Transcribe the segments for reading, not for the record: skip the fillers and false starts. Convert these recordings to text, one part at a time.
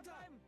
Time!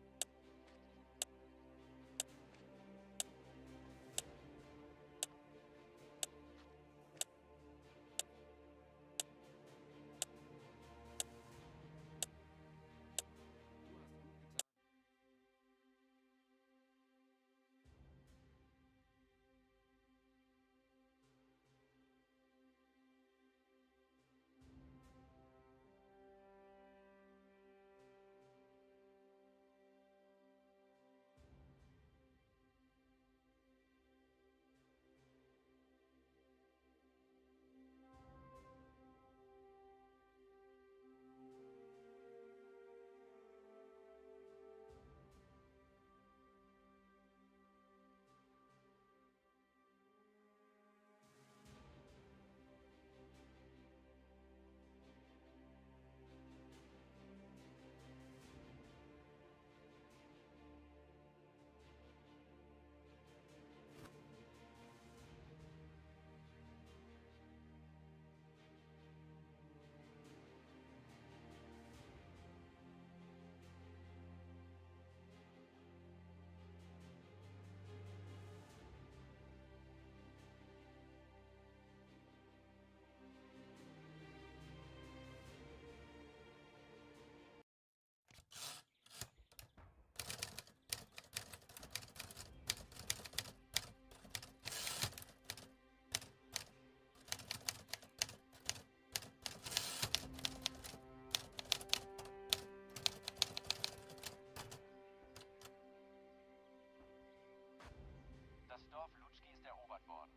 Das Dorf Lutschki ist erobert worden.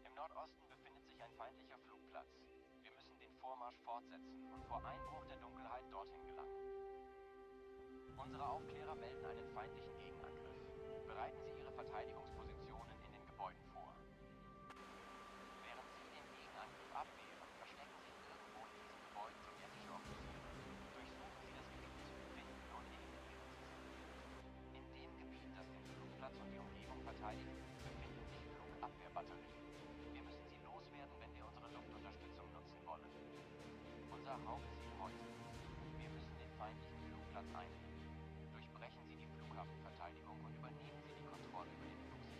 Im Nordosten befindet sich ein feindlicher Flugplatz. Wir müssen den Vormarsch fortsetzen und vor Einbruch der Dunkelheit dorthin gelangen. Unsere Aufklärer melden einen feindlichen Gegenangriff. Bereiten Sie Ihre Verteidigungspositionen in den Gebäuden vor. Während Sie den Gegenangriff abwehren, verstecken sich irgendwo in diesen Gebäuden sowjetische Offiziere. Durchsuchen Sie das Gebiet, finden und eliminieren Sie sie. In dem Gebiet, das den Flugplatz und die Umgebung verteidigt, befinden sich Flugabwehrbatterien. Wir müssen sie loswerden, wenn wir unsere Luftunterstützung nutzen wollen. Unser Hauptziel heute. Wir müssen den feindlichen Flugplatz einnehmen. Durchbrechen Sie die Flughafenverteidigung und übernehmen Sie die Kontrolle über den Flugsicherungsbereich.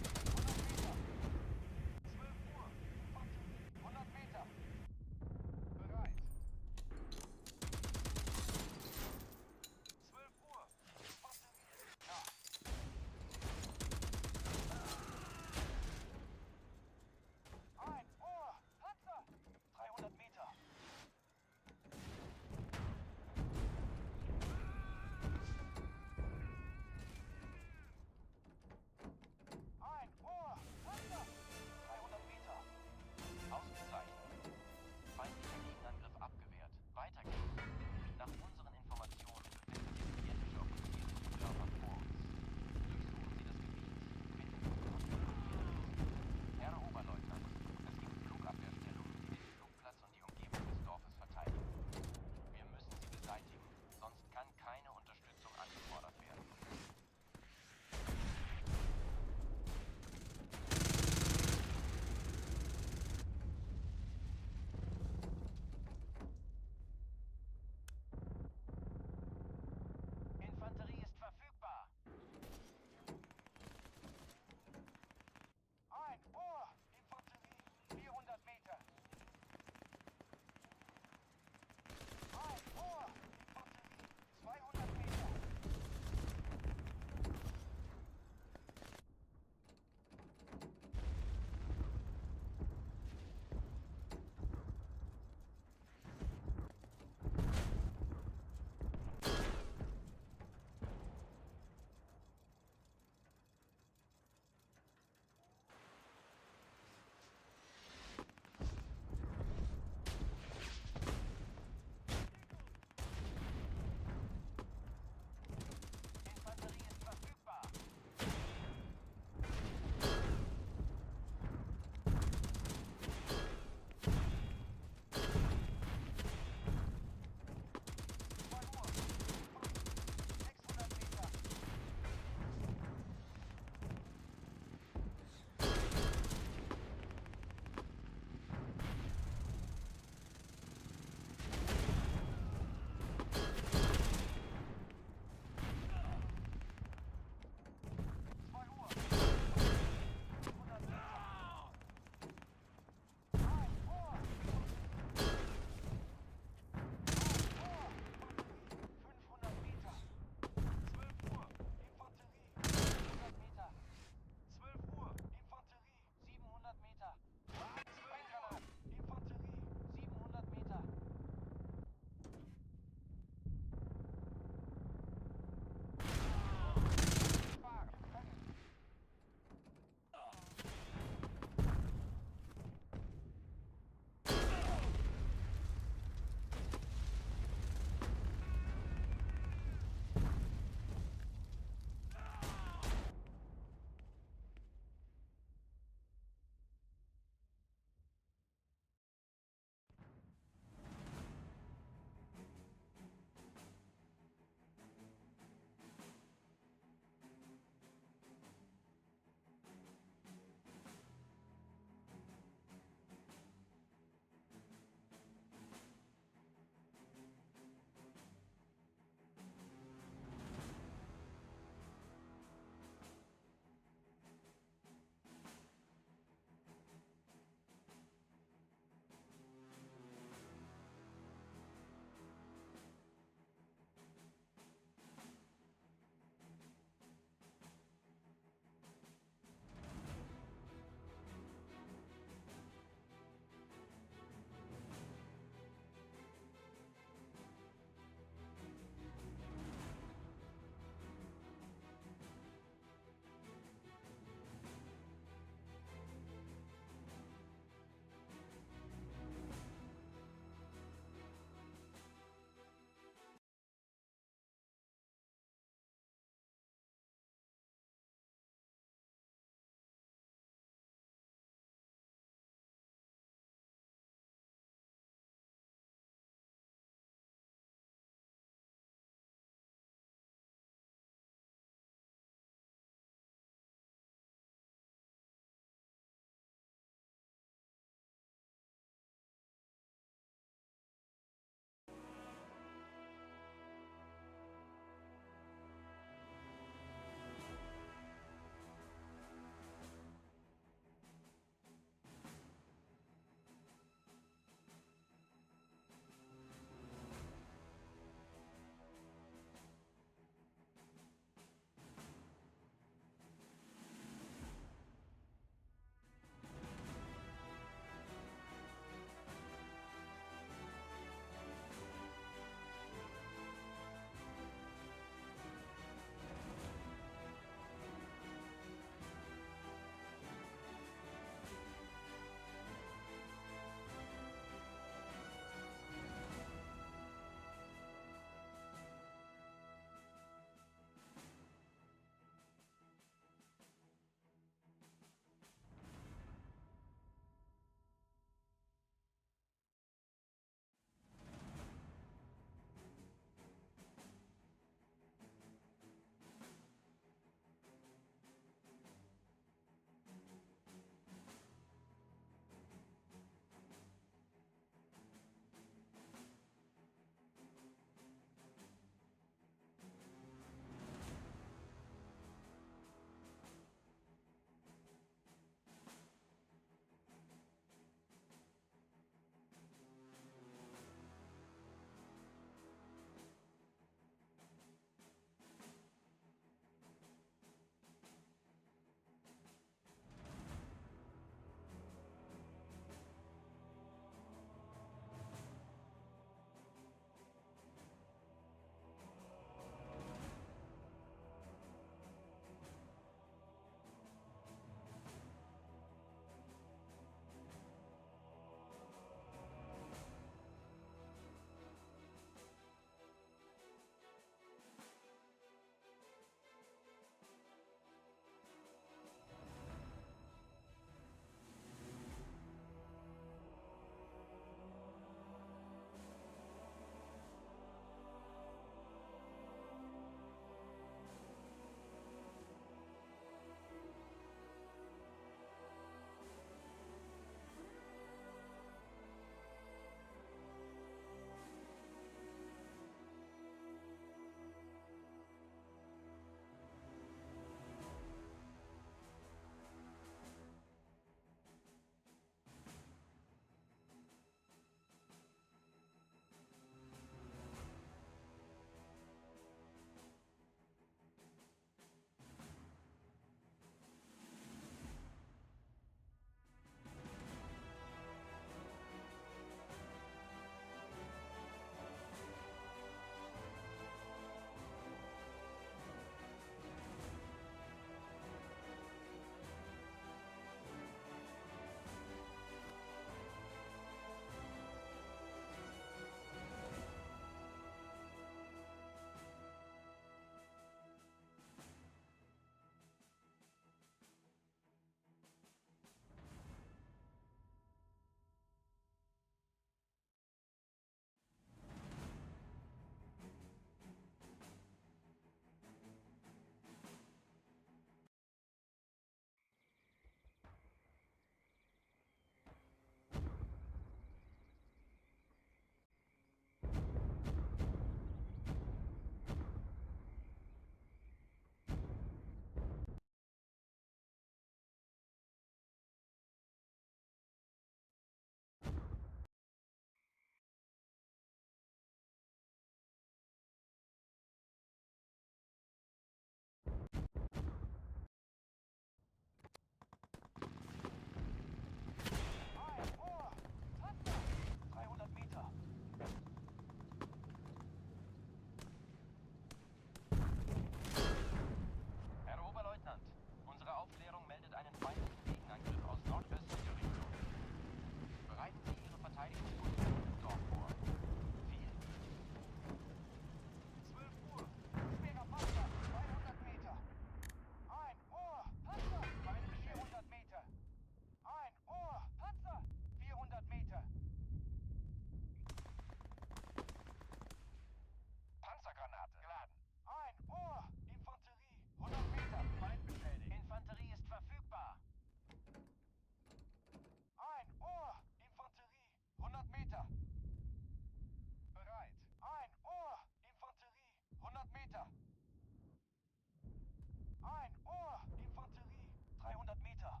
Ein Ohr! Infanterie! 300 Meter!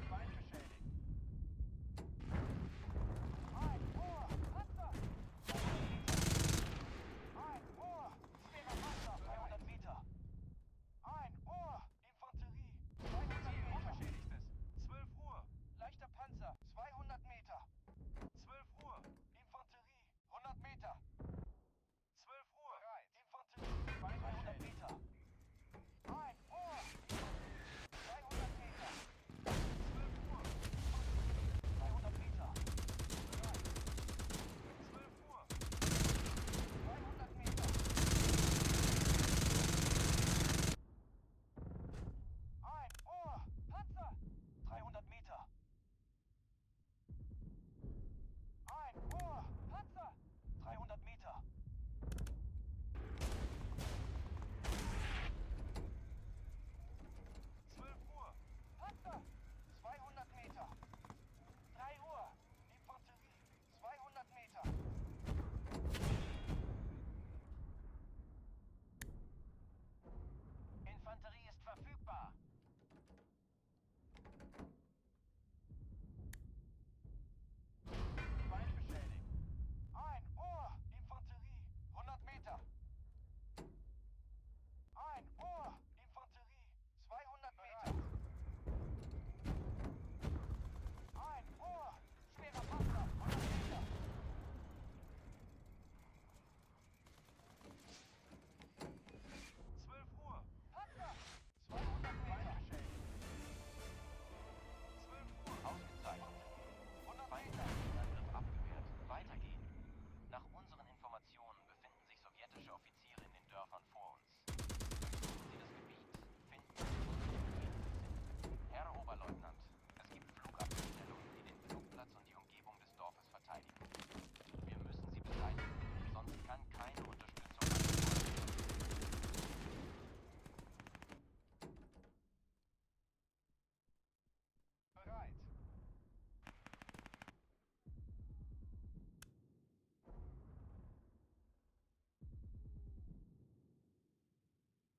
Feind beschädigt! Ein Ohr! Panzer! 300 Meter! Ein Ohr! Infanterie! 200 Meter! Unbeschädigtes! 12 Uhr! Leichter Panzer! 200 Meter! 12 Uhr! Infanterie! 100 Meter! 12 Uhr! Bereit! Infanterie! 200 Meter! Ein Ohr! 200 Meter! 12 Uhr! 200 Meter! Bereit! 12 Uhr! 200 Meter! Ein Ohr! Panzer! 300 Meter! Ein Ohr! Panzer! 300 Meter! 12 Uhr! Panzer! 200 Meter! 3 Uhr! Infanterie! 200 Meter! Infanterie ist verfügbar! Feind beschädigt! Ein Ohr! Infanterie! 100 Meter! Ein Ohr! Infanterie! 200 Meter! Ein Ohr! Schwerer Panzer! 100 Meter! 12 Uhr! Panzer! 200 Meter! Beschädigt! 12 Uhr! Ausgezeichnet! 100 Meter! Angriff abgewehrt. Weitergehen! Nach unseren Informationen befinden sich sowjetische Offiziere in den Dörfern vor uns. Durchsuchen Sie das Gebiet. Finden Sie sind. Herr Oberleutnant, es gibt Flugabwehrstellungen, die den Flugplatz und die Umgebung des Dorfes verteidigen. Wir müssen sie beseitigen, sonst kann keine Unterstützung angefordert werden. Bereit.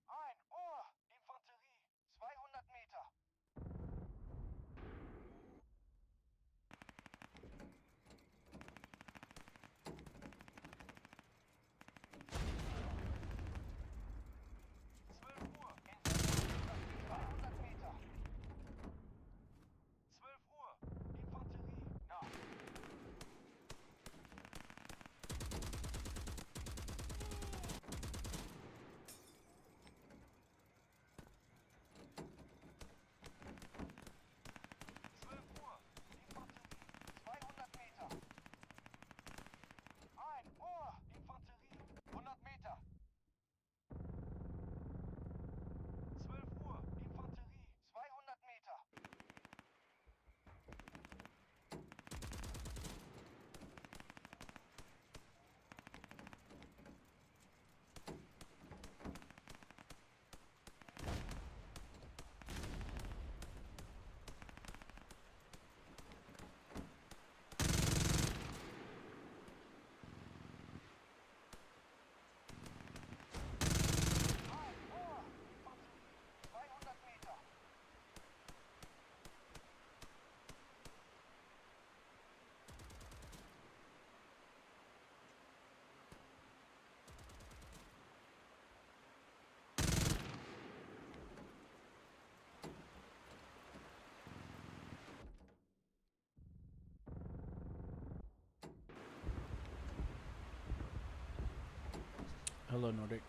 Ein Ohr! Infanterie! 200 Meter! Hello, Nordic.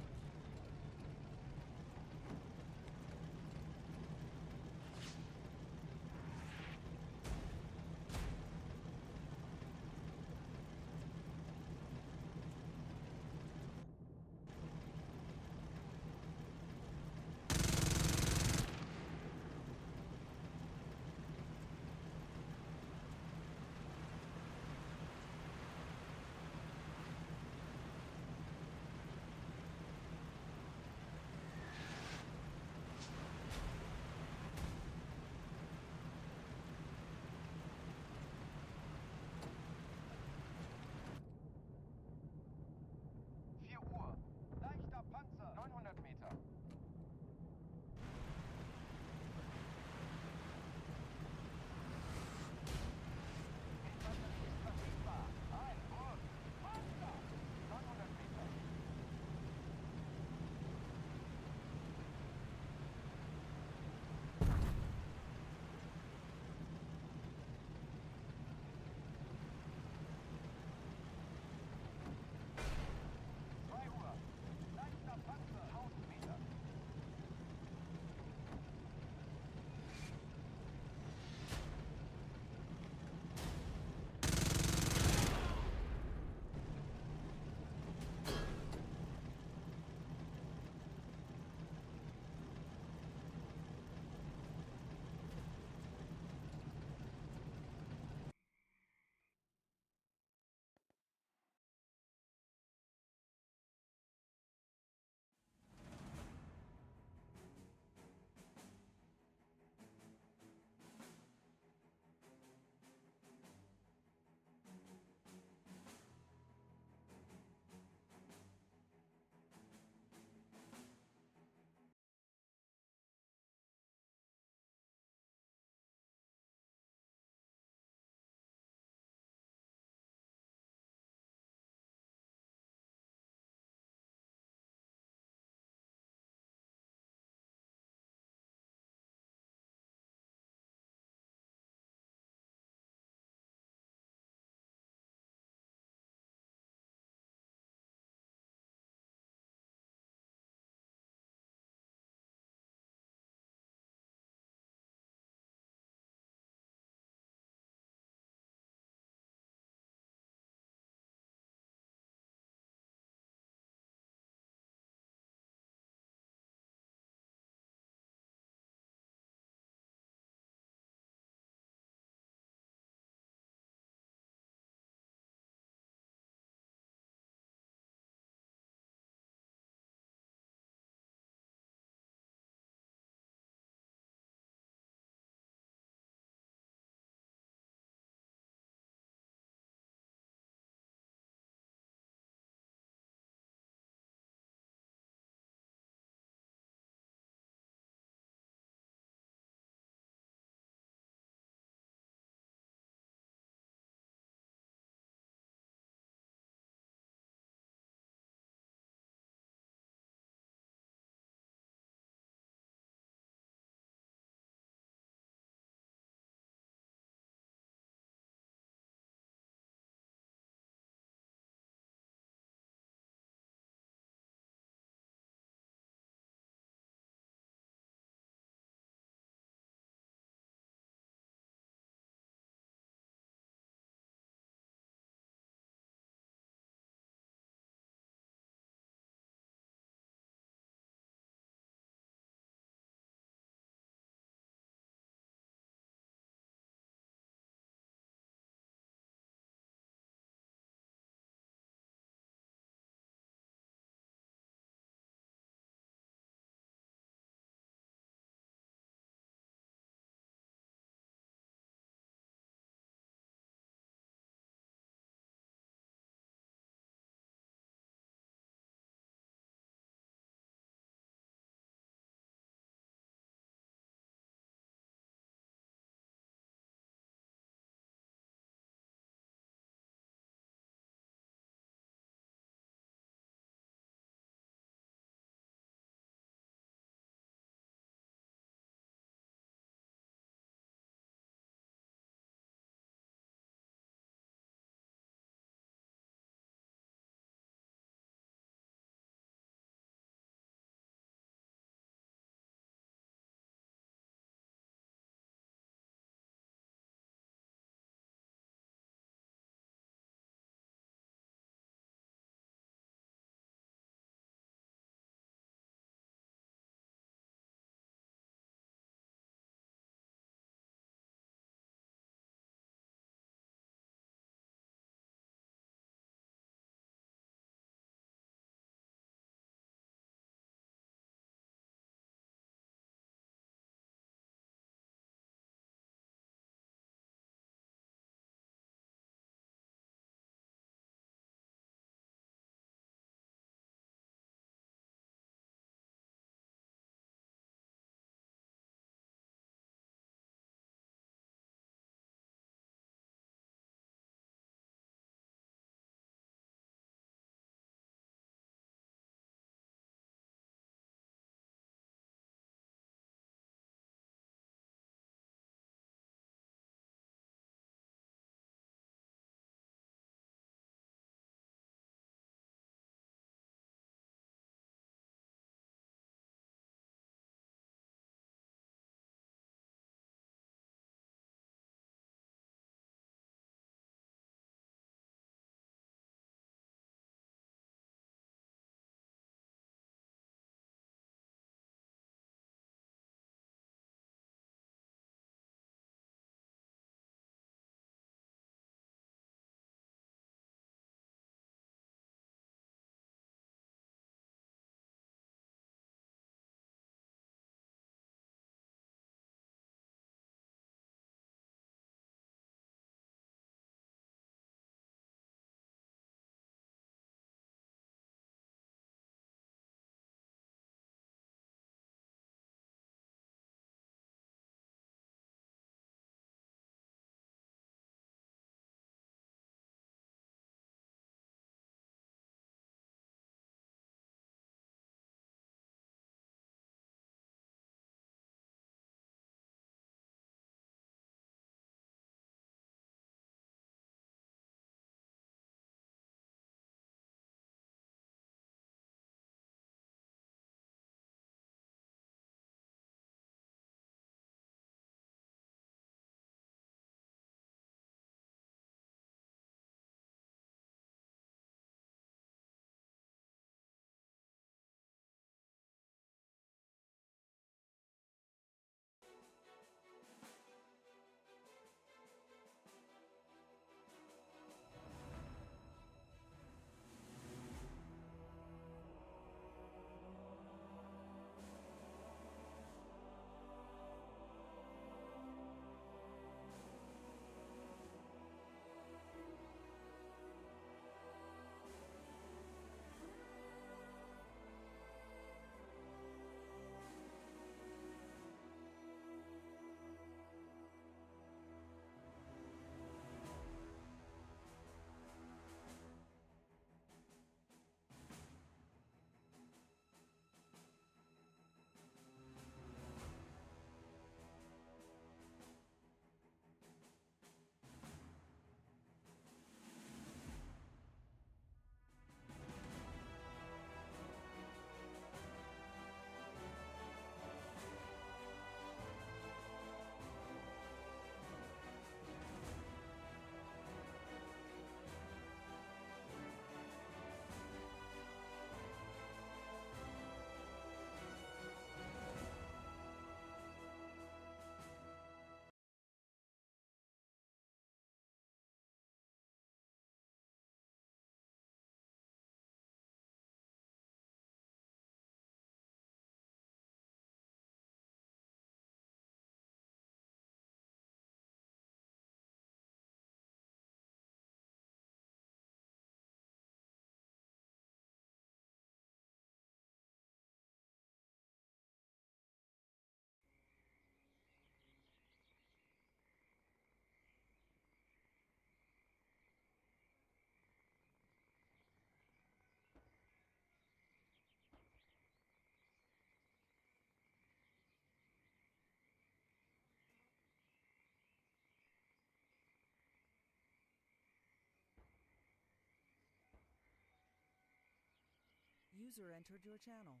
User entered your channel.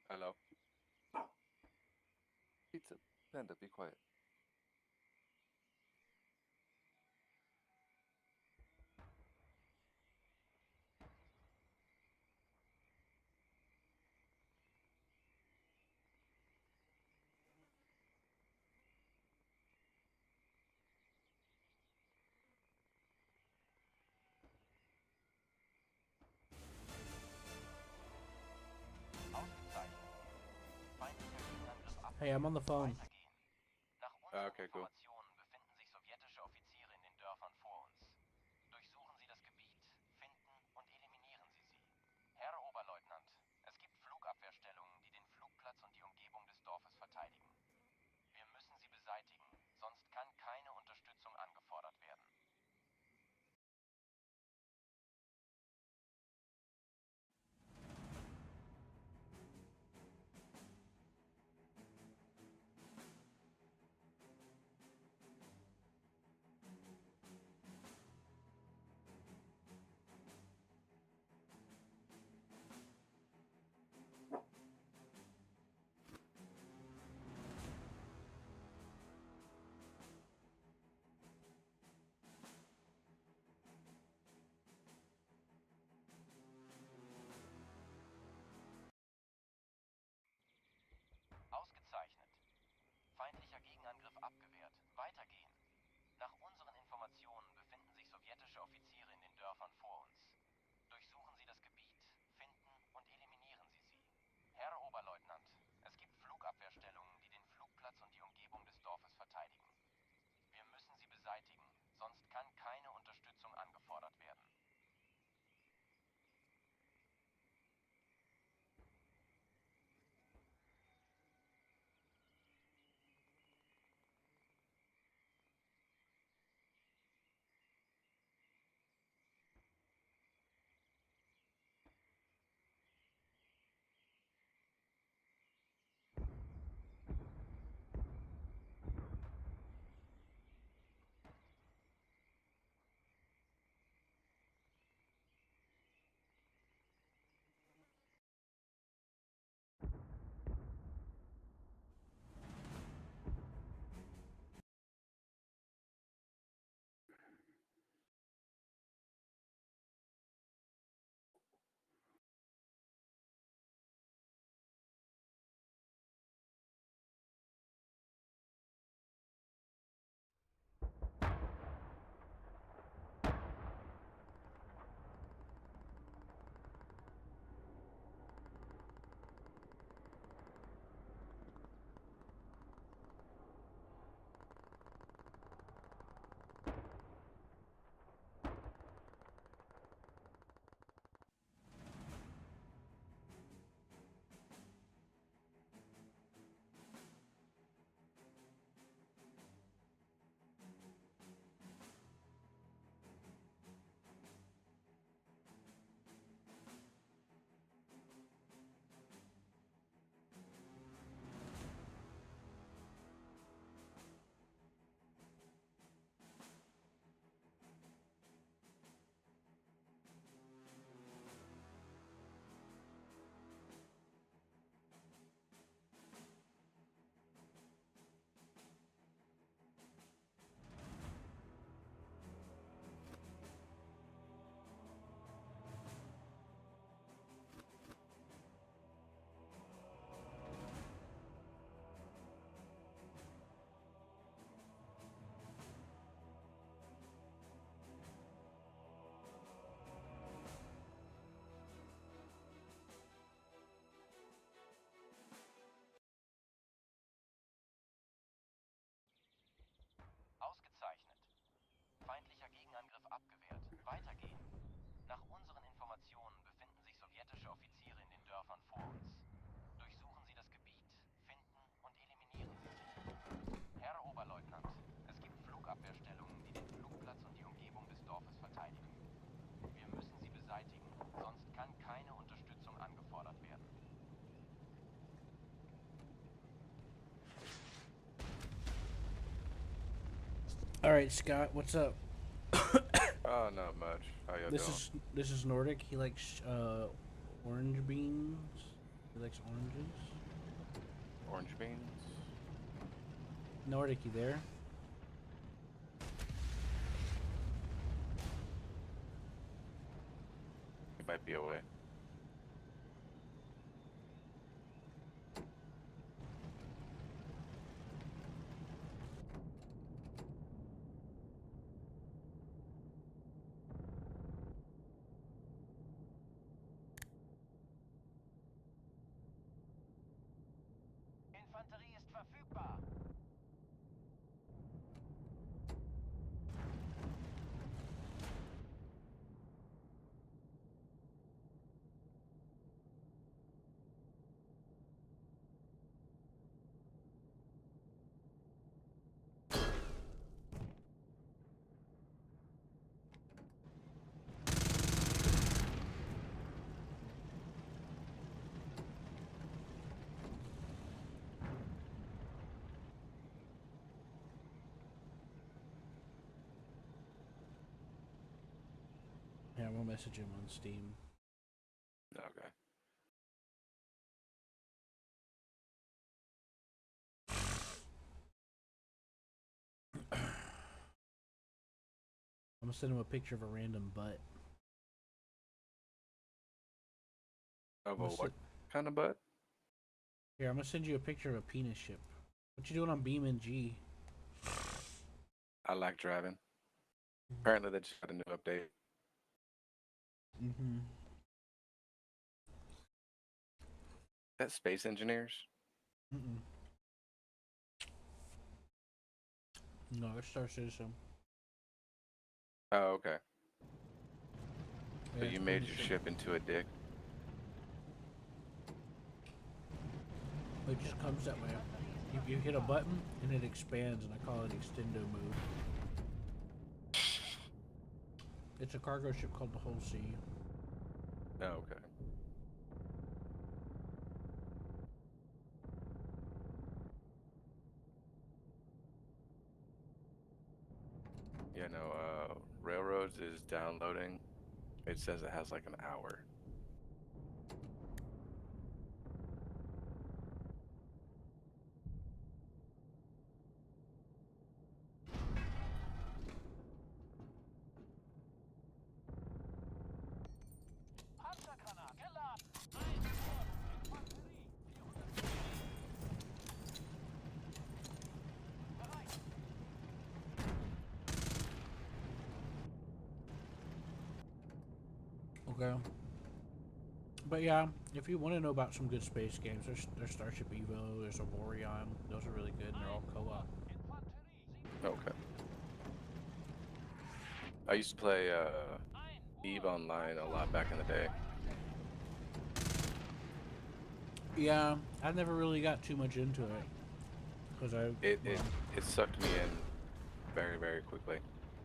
Hello. Pizza. Panda, be quiet. Ausgezeichnet. Feindlicher Gegenangriff ab. Hey, I'm on the phone. Weitergehen. Nach unseren Okay, cool. Informationen befinden sich sowjetische Offiziere in den Dörfern vor uns. Durchsuchen Sie das Gebiet, finden und eliminieren Sie sie. Herr Oberleutnant, es gibt Flugabwehrstellungen, die den Flugplatz und die Umgebung des Dorfes verteidigen. Wir müssen sie beseitigen, sonst kann keine Unterstützung angefordert werden. Ausgezeichnet. Feindlicher Gegenangriff abgewehrt. Weitergehen. Nach unseren Informationen befinden sich sowjetische Offiziere in den Dörfern vor uns. Durchsuchen Sie das Gebiet, finden und eliminieren Sie sie. Herr Oberleutnant, es gibt Flugabwehrstellungen, die den Flugplatz und die Umgebung des Dorfes verteidigen. Wir müssen sie beseitigen, sonst kann keine Unterstützung angefordert werden. Ausgezeichnet. Feindlicher Gegenangriff abgewehrt. Weitergehen. Nach unseren Informationen befinden sich sowjetische Offiziere in den Dörfern vor uns. Durchsuchen Sie das Gebiet, finden und eliminieren Sie sie. Herr Oberleutnant, es gibt Flugabwehrstellungen, die den Flugplatz und die Umgebung des Dorfes verteidigen. Wir müssen sie beseitigen, sonst kann keine Unterstützung angefordert werden. All right, Scott, what's up? Oh, not much. How y'all doing? This is Nordic. He likes orange beans. He likes oranges. Orange beans? Nordic, you there? He might be away. Infanterie ist verfügbar. Yeah, we'll message him on Steam. Okay. I'm gonna send him a picture of a random butt. Of a what kind of butt? Here, I'm gonna send you a picture of a penis ship. What you doing on Beam G? I like driving. Apparently they just got a new update. Mm-hmm. That Space Engineers? Mm-mm. No, it's Star Citizen. Oh, okay. Yeah, So it's you a made penis your ship. ship into a dick? It just comes that way. You hit a button and it expands, and I call it extendo move. It's a cargo ship called the Whole Sea. Oh, okay. Yeah, no, Railroads is downloading. It says it has like an hour. Panzergranat geladen. Einführung. Infanterie. 400 bereit. Okay. But yeah, if you want to know about some good space games, there's Starship Evo, there's Avorion. Those are really good, and they're all co-op. Okay. I used to play Eve Online a lot back in the day. Yeah, I never really got too much into it because It sucked me in very, very quickly.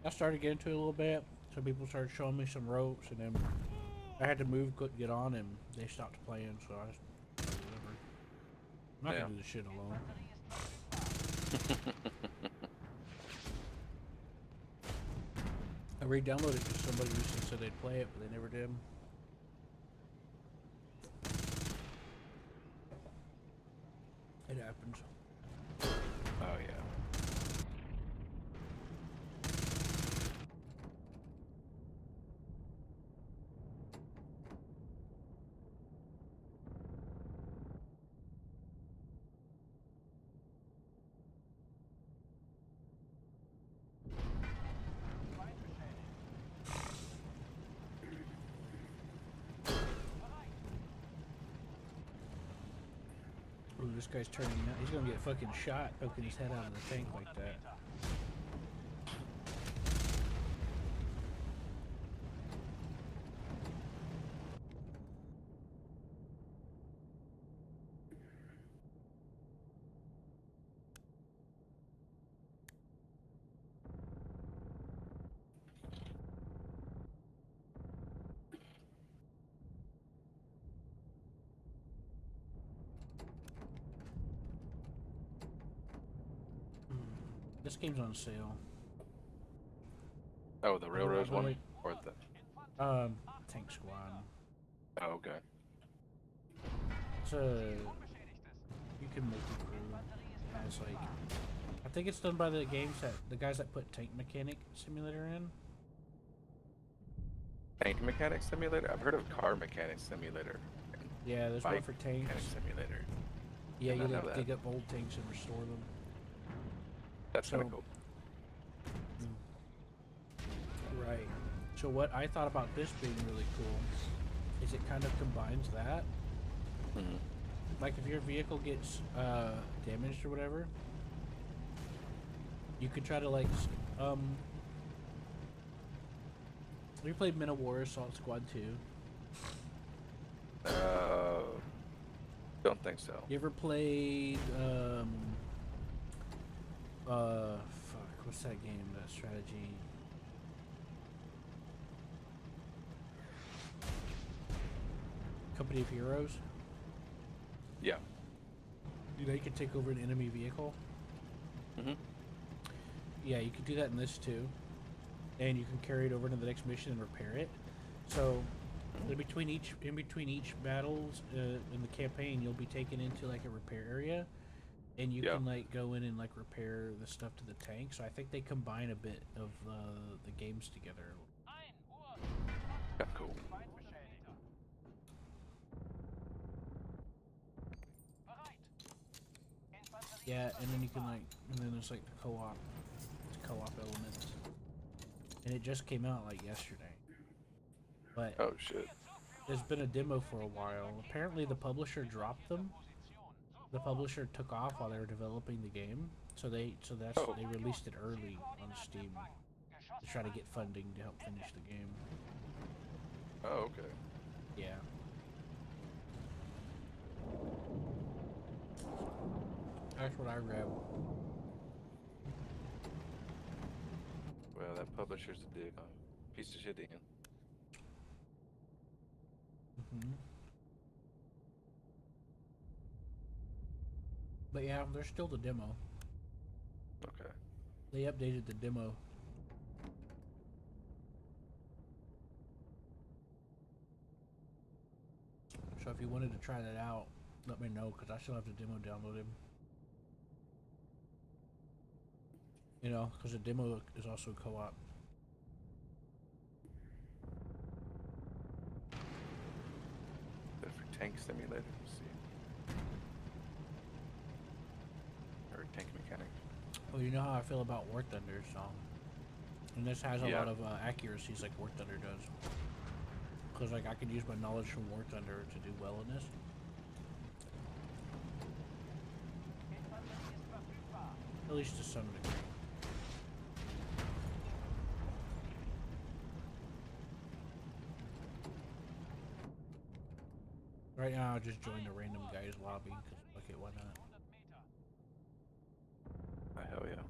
I started getting into it a little bit. So people started showing me some ropes, and then I had to move, couldn't get on, and they stopped playing. So I just whatever. I'm not Yeah. gonna do this shit alone. I re-downloaded it because somebody recently said they'd play it, but they never did. It happens. Oh, yeah. Ooh, this guy's turning out. He's gonna get fucking shot poking his head out of the tank like that. This game's on sale. Oh, the Railroads one? or the? Tank squad. Oh, okay. It's a you can multi-crew as like I think it's done by the guys that put Tank Mechanic Simulator in. Tank mechanic simulator. I've heard of car mechanic simulator. And Yeah, there's one bike for tanks. mechanic simulator. Yeah, Did you not know like that. dig up old tanks and restore them. That's kind So- of cool. Right. So what I thought about this being really cool is it kind of combines that. Mhm. Like if your vehicle gets damaged or whatever, you could try to like we played Men of War Assault Squad 2. Don't think so. You ever played fuck, what's that game? That strategy. Company of Heroes? Yeah. You know you can take over an enemy vehicle? Mhm. Yeah, you can do that in this too. And you can carry it over to the next mission and repair it. So in between each battles in the campaign, you'll be taken into like a repair area, and you Yeah. can like go in and like repair the stuff to the tank. So I think they combine a bit of the games together. Yeah, cool. Yeah, and then you can like, and then there's like the co-op elements, and it just came out like yesterday. But Oh shit. there's been a demo for a while. Apparently, the publisher dropped them. The publisher took off while they were developing the game, so they released it early on Steam to try to get funding to help finish the game. Oh, okay. Yeah. That's what I read. Well, that publisher's a dick. Piece of shit, Ian. But yeah, there's still the demo. Okay. They updated the demo. So if you wanted to try that out, let me know, because I still have the demo downloaded. You know, because the demo is also co-op. That for tank simulator. Let's see. Or tank mechanic. Well, you know how I feel about War Thunder, so. And this has a Yeah. lot of accuracies like War Thunder does. Because like I could use my knowledge from War Thunder to do well in this. At least to some degree. Right now, I'll just join a random guy's lobby, because, okay, why not? Oh, hell yeah.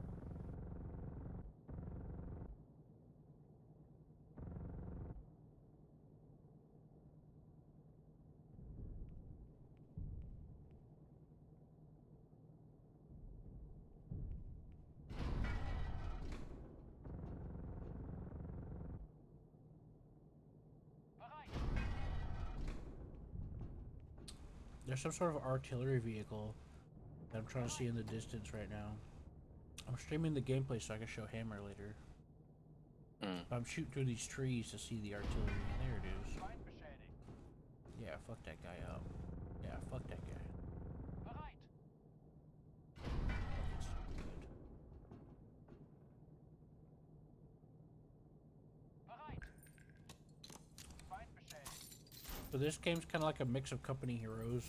There's some sort of artillery vehicle that I'm trying to see in the distance right now. I'm streaming the gameplay so I can show Hammer later. I'm shooting through these trees to see the artillery. There it is. Yeah, fuck that guy up. Yeah, fuck that guy. Fucking stupid. So this game's kind of like a mix of Company Heroes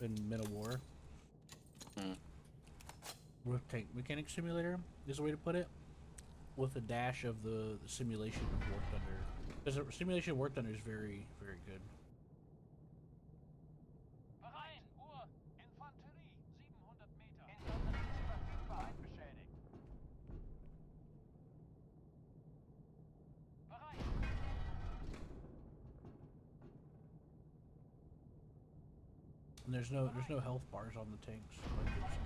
and Men of War. With Tank Mechanic Simulator is the way to put it. With a dash of the simulation of War Thunder. Because the simulation of War Thunder is very, very good. And there's no health bars on the tanks. Like it's,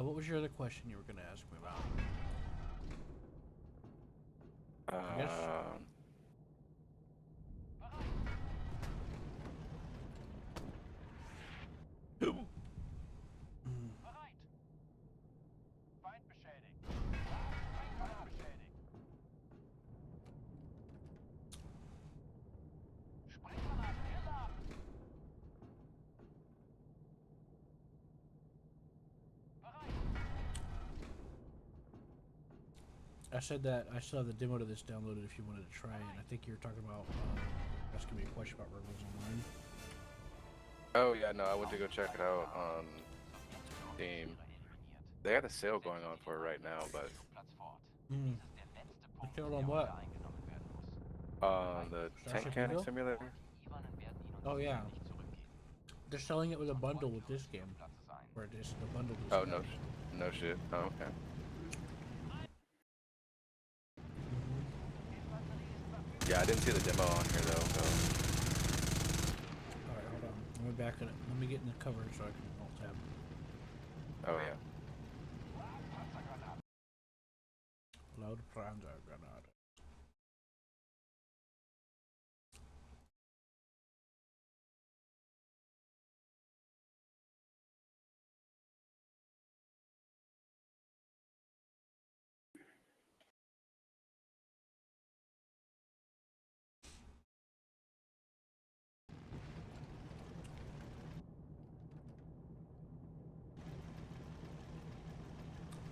What was your other question you were gonna ask me about? I guess. Bereit! Feind beschädigt. Feind beschädigt. Sprenggranat, Kill ab! Bereit! I said that I still have the demo to this downloaded if you wanted to try it. I think you were talking about asking me a question about Rebels Online. Oh yeah, no, I went to go check it out on Steam. They got a sale going on for it right now, but A sale on what? the tank Starship cannon Eagle? simulator. Oh yeah, they're selling it with a bundle with this game. Or just the bundle. Oh no, no shit. Oh, okay. Yeah, I didn't see the demo on here though. So. Alright, hold on. Let me back it up. Let me get in the cover so I can alt tab. Oh yeah. Load Panzer Granada.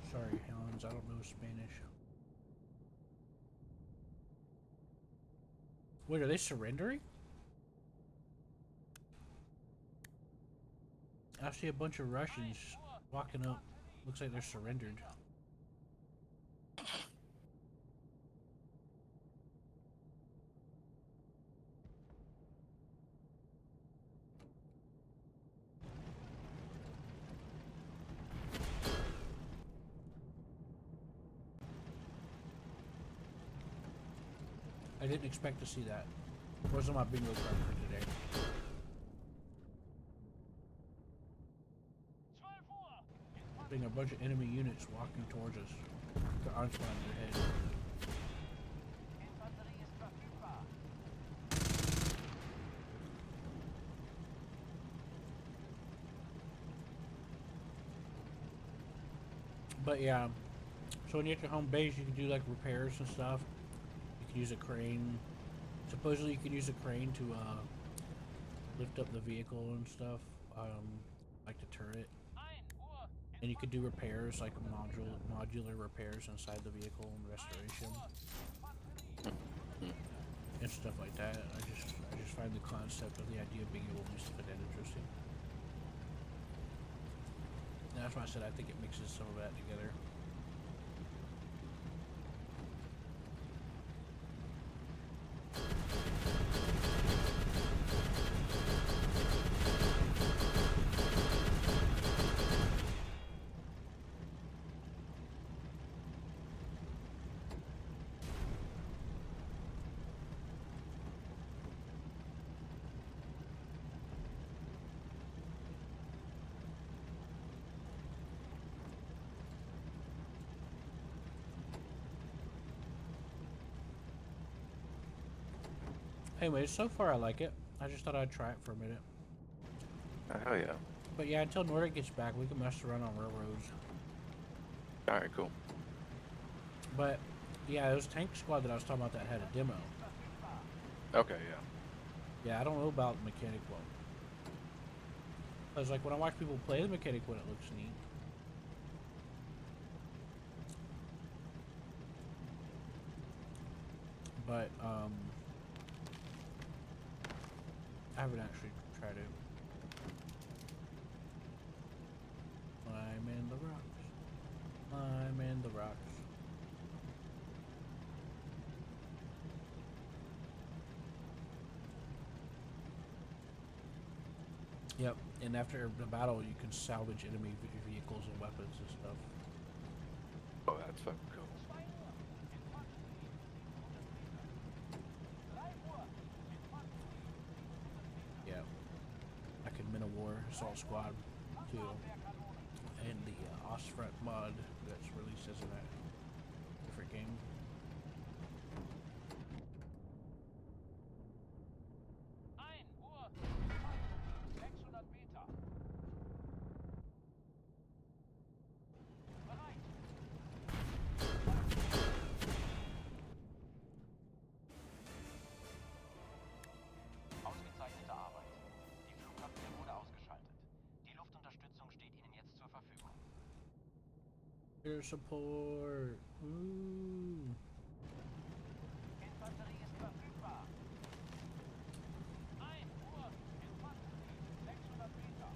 Sorry, Helens, I don't know Spanish. Wait, are they surrendering? I see a bunch of Russians walking up. Looks like they're surrendered. I didn't expect to see that. Wasn't my bingo card for today. 12 Uhr! Seeing a bunch of enemy units walking towards us. They're on spawn ahead. Infanterie ist verfügbar. But yeah, so when you're at your home base, you can do like repairs and stuff. You can use a crane. Supposedly, you can use a crane to lift up the vehicle and stuff, like the turret. 1 Uhr! And you could do repairs, like modular repairs inside the vehicle and restoration and stuff like that. I just find the concept of the idea of being able to do something that interesting. And that's why I said I think it mixes some of that together. Anyways, so far I like it. I just thought I'd try it for a minute. Oh, hell yeah. But yeah, until Nordic gets back, we can mess around on railroads. Alright, cool. But yeah, it was Tank Squad that I was talking about that had a demo. Okay, yeah. Yeah, I don't know about the mechanic one. Because like when I watch people play the mechanic one, it looks neat. But I haven't actually tried it. I'm in the rocks. I'm in the rocks. Yep, and after the battle, you can salvage enemy vehicles and weapons and stuff. Oh, that's fucking cool. Assault Squad 2 and the boss front mod that's released as a different game. 600 Meter. Bereit. Ausgezeichnete Arbeit. Die Flugabwehr wurde ausgeschaltet. Die Luftunterstützung steht Ihnen jetzt zur Verfügung. Air support. Ooh. Infanterie ist verfügbar. 1 Uhr, Infanterie, 600 Meter.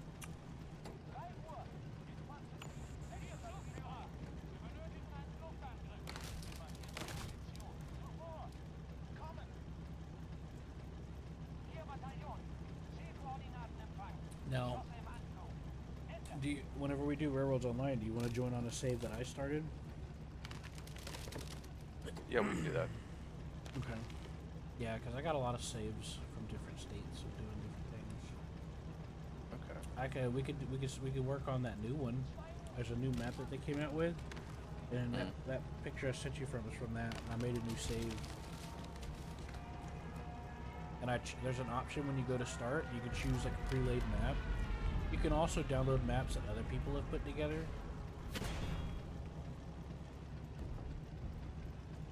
3 Uhr, Infanterie, 600 Meter. Wir benötigen einen Luftangriff. Markierte Position. Sofort. Kommen. 4 Bataillon. Zielkoordinaten empfangen. Now, Flosse im Anflug. Enter. whenever we do Railroads Online, do you want to join on a save that I started? Yeah, we can do that. Okay. Yeah, because I got a lot of saves from different states of doing different things. Okay. We could work on that new one. There's a new map that they came out with, and that picture I sent you from is from that. I made a new save, and there's an option when you go to start. You can choose like a pre-laid map. You can also download maps that other people have put together.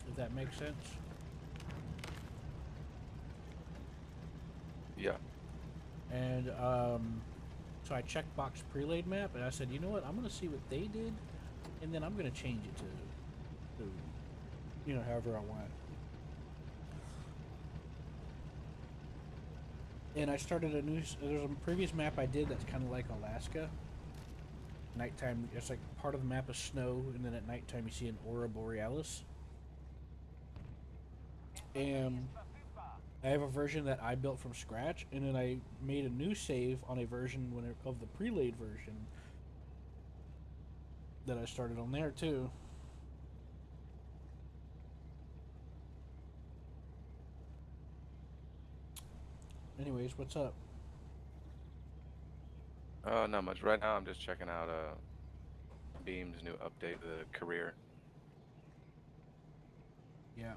If that makes sense. Yeah. And so I checked box pre-laid map, and I said, you know what? I'm gonna see what they did, and then I'm gonna change it to however I want. And I started there's a previous map I did that's kind of like Alaska. Nighttime, it's like part of the map is snow, and then at nighttime you see an aurora borealis. And I have a version that I built from scratch, and then I made a new save on a version of the pre-laid version that I started on there too. Anyways, what's up? Not much. Right now, I'm just checking out Beam's new update, the career. Yeah.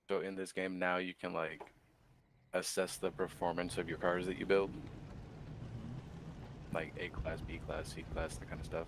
So in this game now, you can like assess the performance of your cars that you build, like A class, B class, C class, that kind of stuff.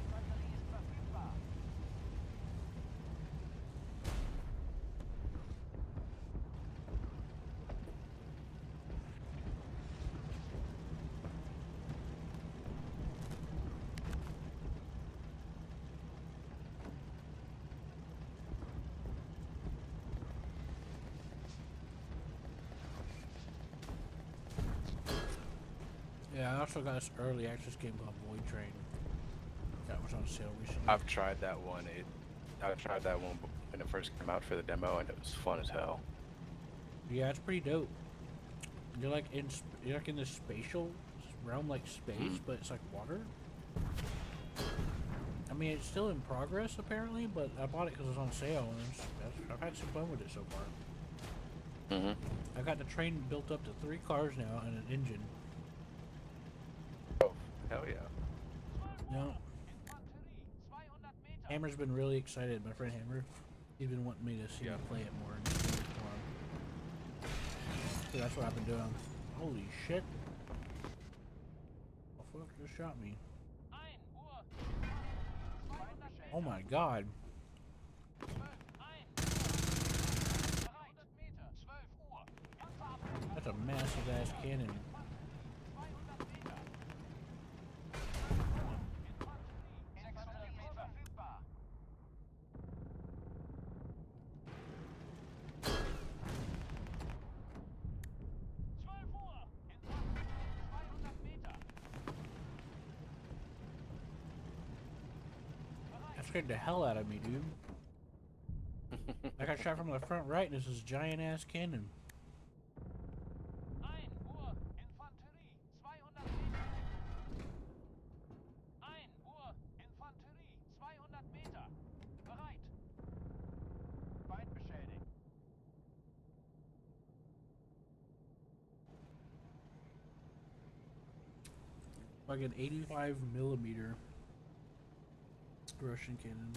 Infanterie ist verfügbar. Yeah, I also got this early access game called Void Train. That was on sale recently. I've tried that one. I tried that one when it first came out for the demo, and it was fun as hell. Yeah, it's pretty dope. You're like in this spatial realm, like space, but it's like water. I mean, it's still in progress apparently, but I bought it because it was on sale, and I've had some fun with it so far. I got the train built up to 3 cars now and an engine. Oh, hell yeah. Yeah. Infanterie, 200 Meter. Hammer's been really excited. My friend Hammer, he's been wanting me to see me play it more. And stream it for him. So that's what I've been doing. Holy shit! The fuck just shot me? 1 Uhr. 200 Meter. Oh my god! 12, 1 Uhr. Bereit. 100 Meter. 12 Uhr. Panzerabwehr. That's That's a massive ass cannon. That scared the hell out of me, dude. I got shot from the front right, and this is giant ass cannon. Like an 85 millimeter Russian cannon.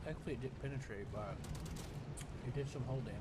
Thankfully it didn't penetrate, but it did some hull damage.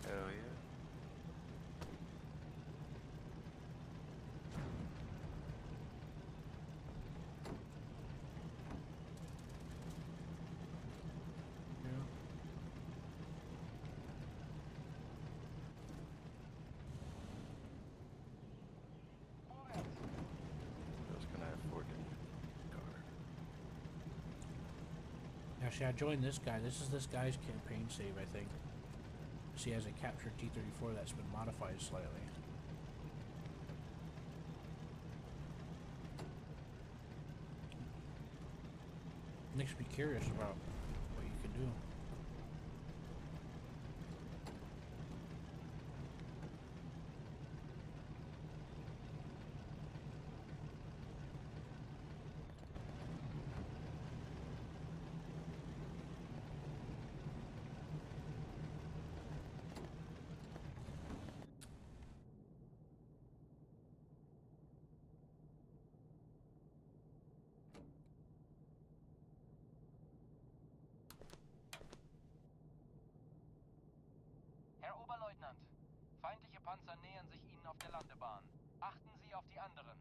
Hell yeah. Actually, I joined this guy. This is this guy's campaign save, I think. So he has a captured T-34 that's been modified slightly. Makes me curious about what you can do. Herr Oberleutnant, feindliche Panzer nähern sich Ihnen auf der Landebahn. Achten Sie auf die anderen.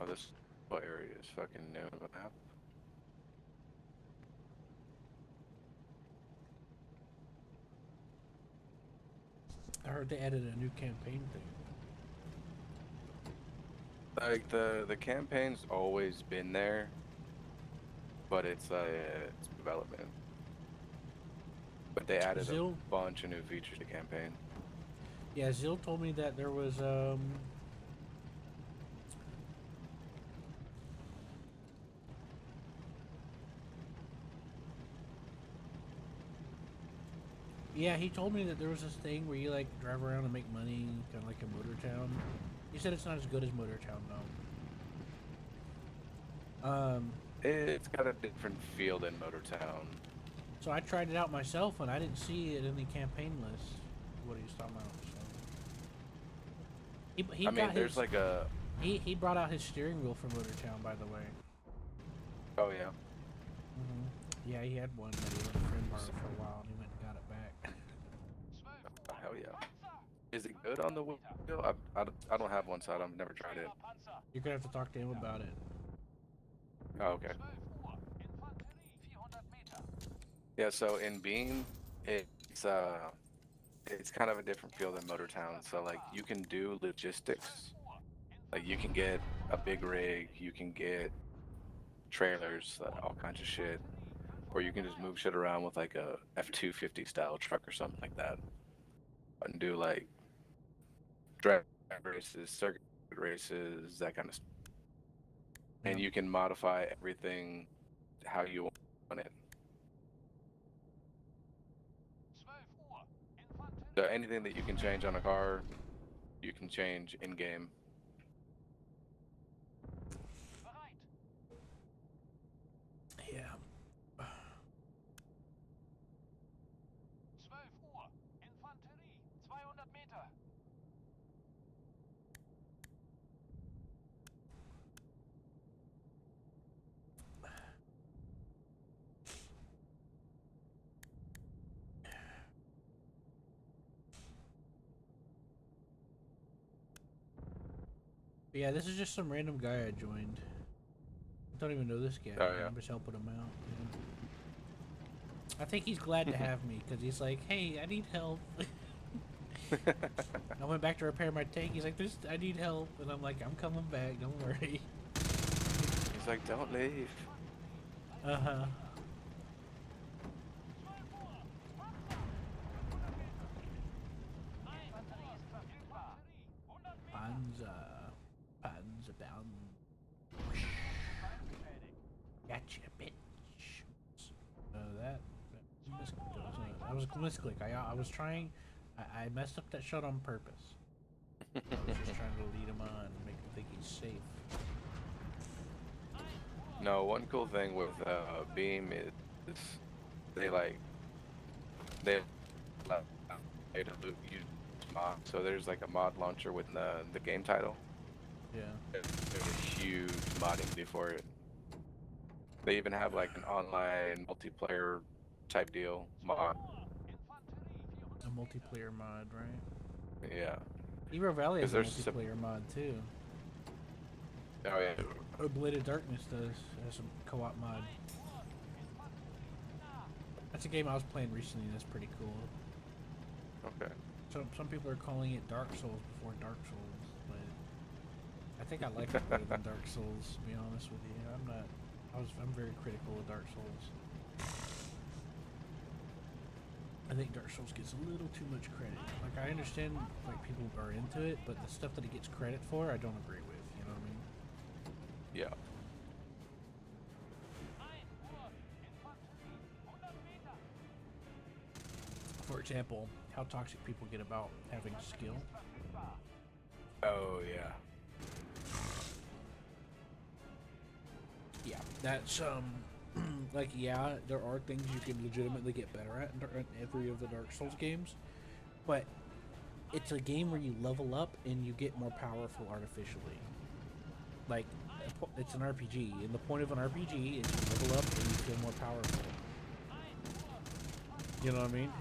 Oh, this area is fucking new on the map. I heard they added a new campaign thing. Like the campaign's always been there. but it's development. But they added a Zill, bunch of new features to campaign. yeah, Zill told me that there was yeah, he told me that there was this thing where you like drive around and make money, kind of like in Motor Town. He said it's not as good as Motor Town though. It's got a different feel than Motor Town. So I tried it out myself and I didn't see it in the campaign list. What he was talking about. So. He I mean, got there's his, like a. he brought out his steering wheel for Motor Town, by the way. Oh yeah. Yeah, he had one that he let a friend borrow for a while and he went and got it back. Oh, hell yeah. Is it good on the wheel? I don't have one, so I've never tried it. You're gonna have to talk to him about it. Oh, okay. Yeah, so in Beam, it's kind of a different feel than Motor Town. So like you can do logistics. Like you can get a big rig, you can get trailers, all kinds of shit. Or you can just move shit around with like a F-250 style truck or something like that. And do like drag races, circuit races, that kind of stuff. And Yeah. you can modify everything how you want it. So anything that you can change on a car, you can change in game. Yeah. But yeah, this is just some random guy I joined. I don't even know this guy. Oh, yeah. I'm just helping him out. You know? I think he's glad to have me because he's like, "Hey, I need help." I went back to repair my tank. He's like, I need help," and I'm like, "I'm coming back. Don't worry." He's like, don't leave. Uh-huh. Panzer bound. Gotcha, bitch. That was a misclick. I was trying. I messed up that shot on purpose. I was just trying to lead him on, make him think he's safe. No, one cool thing with Beam is they like to use mod. So there's like a mod launcher with the game title. Yeah. There's a huge modding fee for it. They even have like an online multiplayer type deal mod. A multiplayer mod, right? Yeah. Hero Valley has a there's multiplayer mod too. Oh yeah. Blade of Darkness has some co-op mod. That's a game I was playing recently. That's pretty cool. Okay. So some people are calling it Dark Souls before Dark Souls, but I think I like it better than Dark Souls. To be honest with you, I'm very critical of Dark Souls. I think Dark Souls gets a little too much credit. Like I understand like people are into it, but the stuff that it gets credit for, I don't agree with. You know what I mean? Yeah. For example, how toxic people get about having skill. Oh yeah. Yeah, that's like yeah, there are things you can legitimately get better at in every of the Dark Souls games, but it's a game where you level up and you get more powerful artificially. Like it's an RPG, and the point of an RPG is you level up and you feel more powerful. You know what I mean?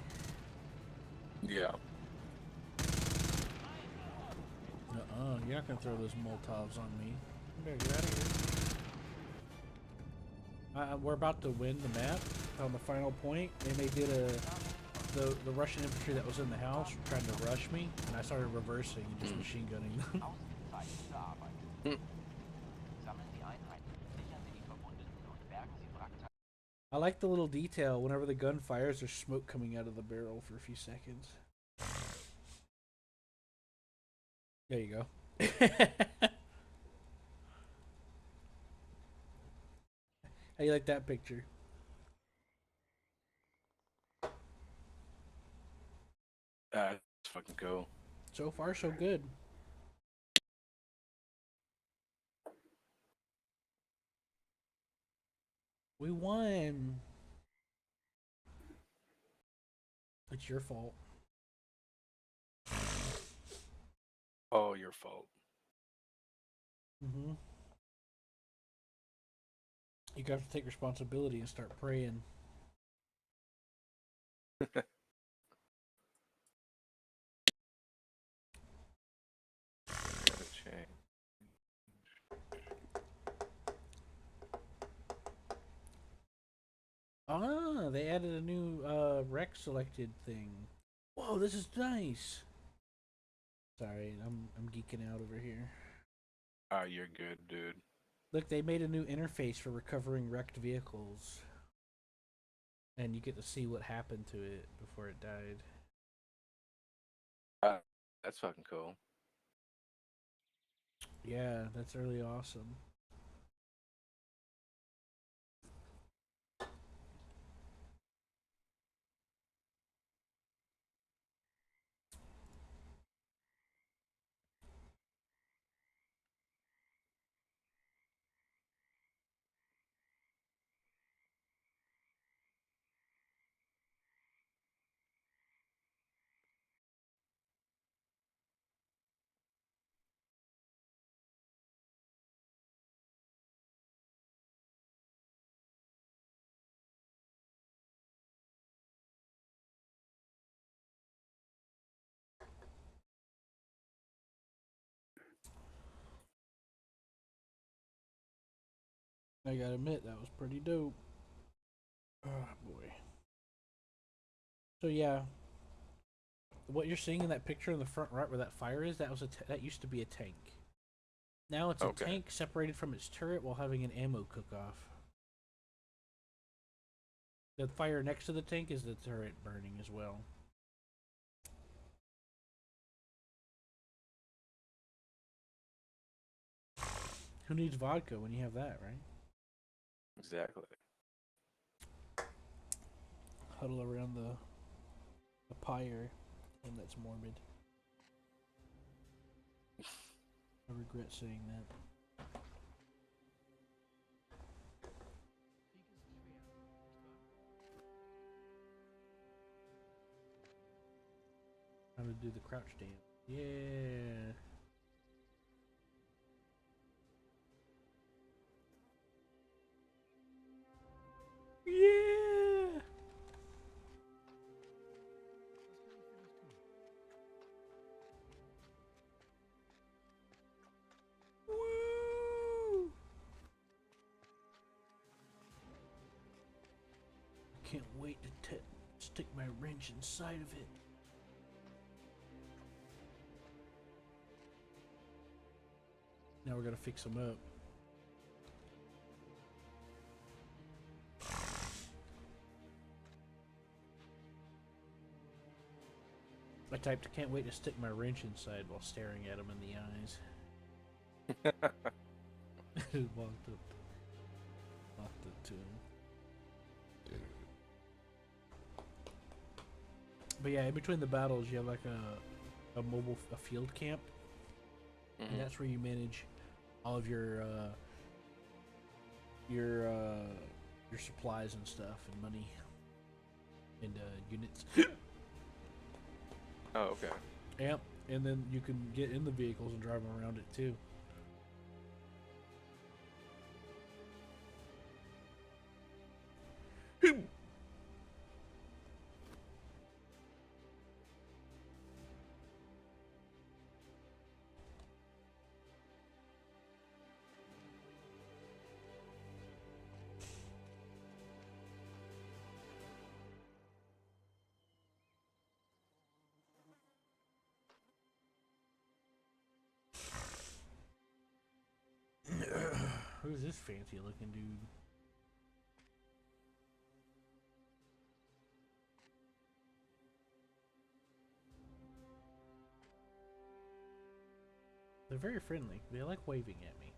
Yeah. You're not gonna throw those Molotovs on me. You better get out of here. We're about to win the map on the final point, and they did the Russian infantry that was in the house tried to rush me, and I started reversing and just machine gunning them. Sammeln Sie Einheiten, sichern Sie die Verwundeten und bergen Sie Wrackteile I like the little detail. Whenever the gun fires, there's smoke coming out of the barrel for a few seconds. There you go. How you like that picture? It's fucking cool. So far, so good. We won. It's your fault. Oh, your fault. Mm-hmm. You got to take responsibility and start praying. Ah, they added a new rec selected thing. Whoa, this is nice. Sorry, I'm geeking out over here. Oh, you're good, dude. Look, they made a new interface for recovering wrecked vehicles. And you get to see what happened to it before it died. That's fucking cool. Yeah, that's really awesome. I gotta admit, that was pretty dope. Oh, boy. So, yeah. What you're seeing in that picture in the front right where that fire is, that was that used to be a tank. Now it's a tank separated from its turret while having an ammo cook-off. The fire next to the tank is the turret burning as well. Who needs vodka when you have that, right? Exactly. Huddle around the pyre, and that's morbid. I regret saying that. How to do the crouch dance. Yeah. Yeah. Woo. I can't wait to stick my wrench inside of it. Now we're gonna fix them up. I typed, can't wait to stick my wrench inside while staring at him in the eyes. walked up to him. But yeah, in between the battles, you have like a field camp, and that's where you manage all of your supplies and stuff and money and units. Oh, okay. Yep, and then you can get in the vehicles and drive around it too. Who's this fancy looking dude? They're very friendly. They like waving at me.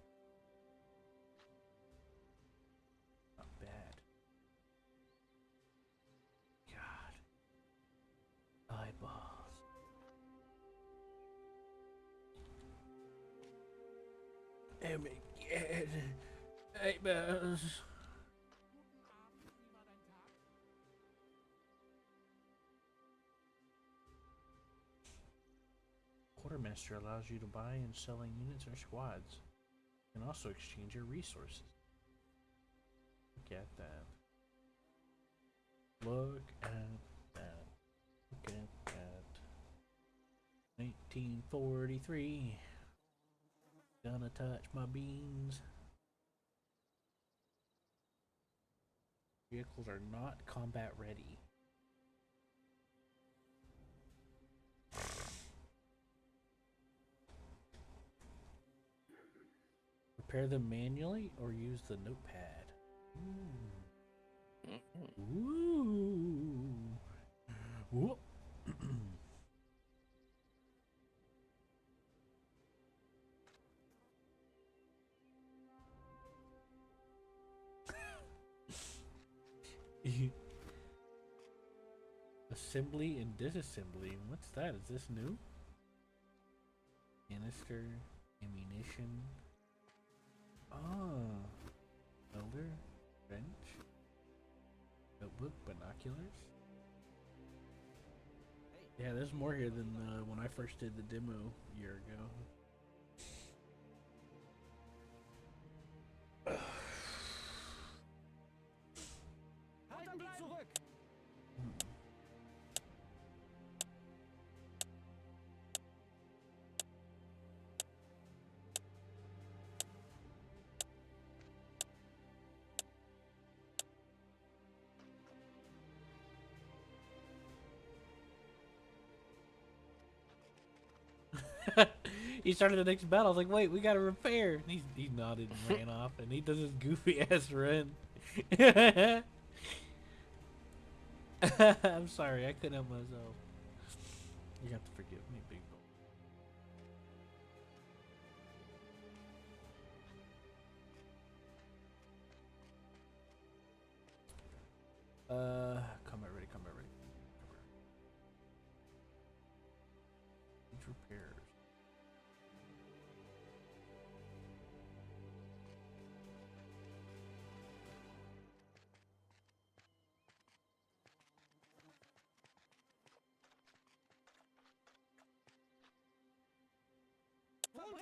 Not bad. God. Eyeballs. Oh my God. Eyeballs. Quartermaster allows you to buy and selling units or squads. You can also exchange your resources. Look at that. Look at that. Look at that. 1943. Gonna touch my beans. Vehicles are not combat ready. Repair them manually or use the notepad. Ooh. Ooh. Assembly and disassembly. What's that? Is this new? Canister, ammunition. Ah, elder, bench, notebook, binoculars. Yeah, there's more here than when I first did the demo a year ago. He started the next battle. I was like, wait, we gotta repair. And he nodded and ran off, and he does his goofy ass run. I'm sorry, I couldn't help myself. You have to forgive me, big boy. Combat ready, combat ready. Huge repairs.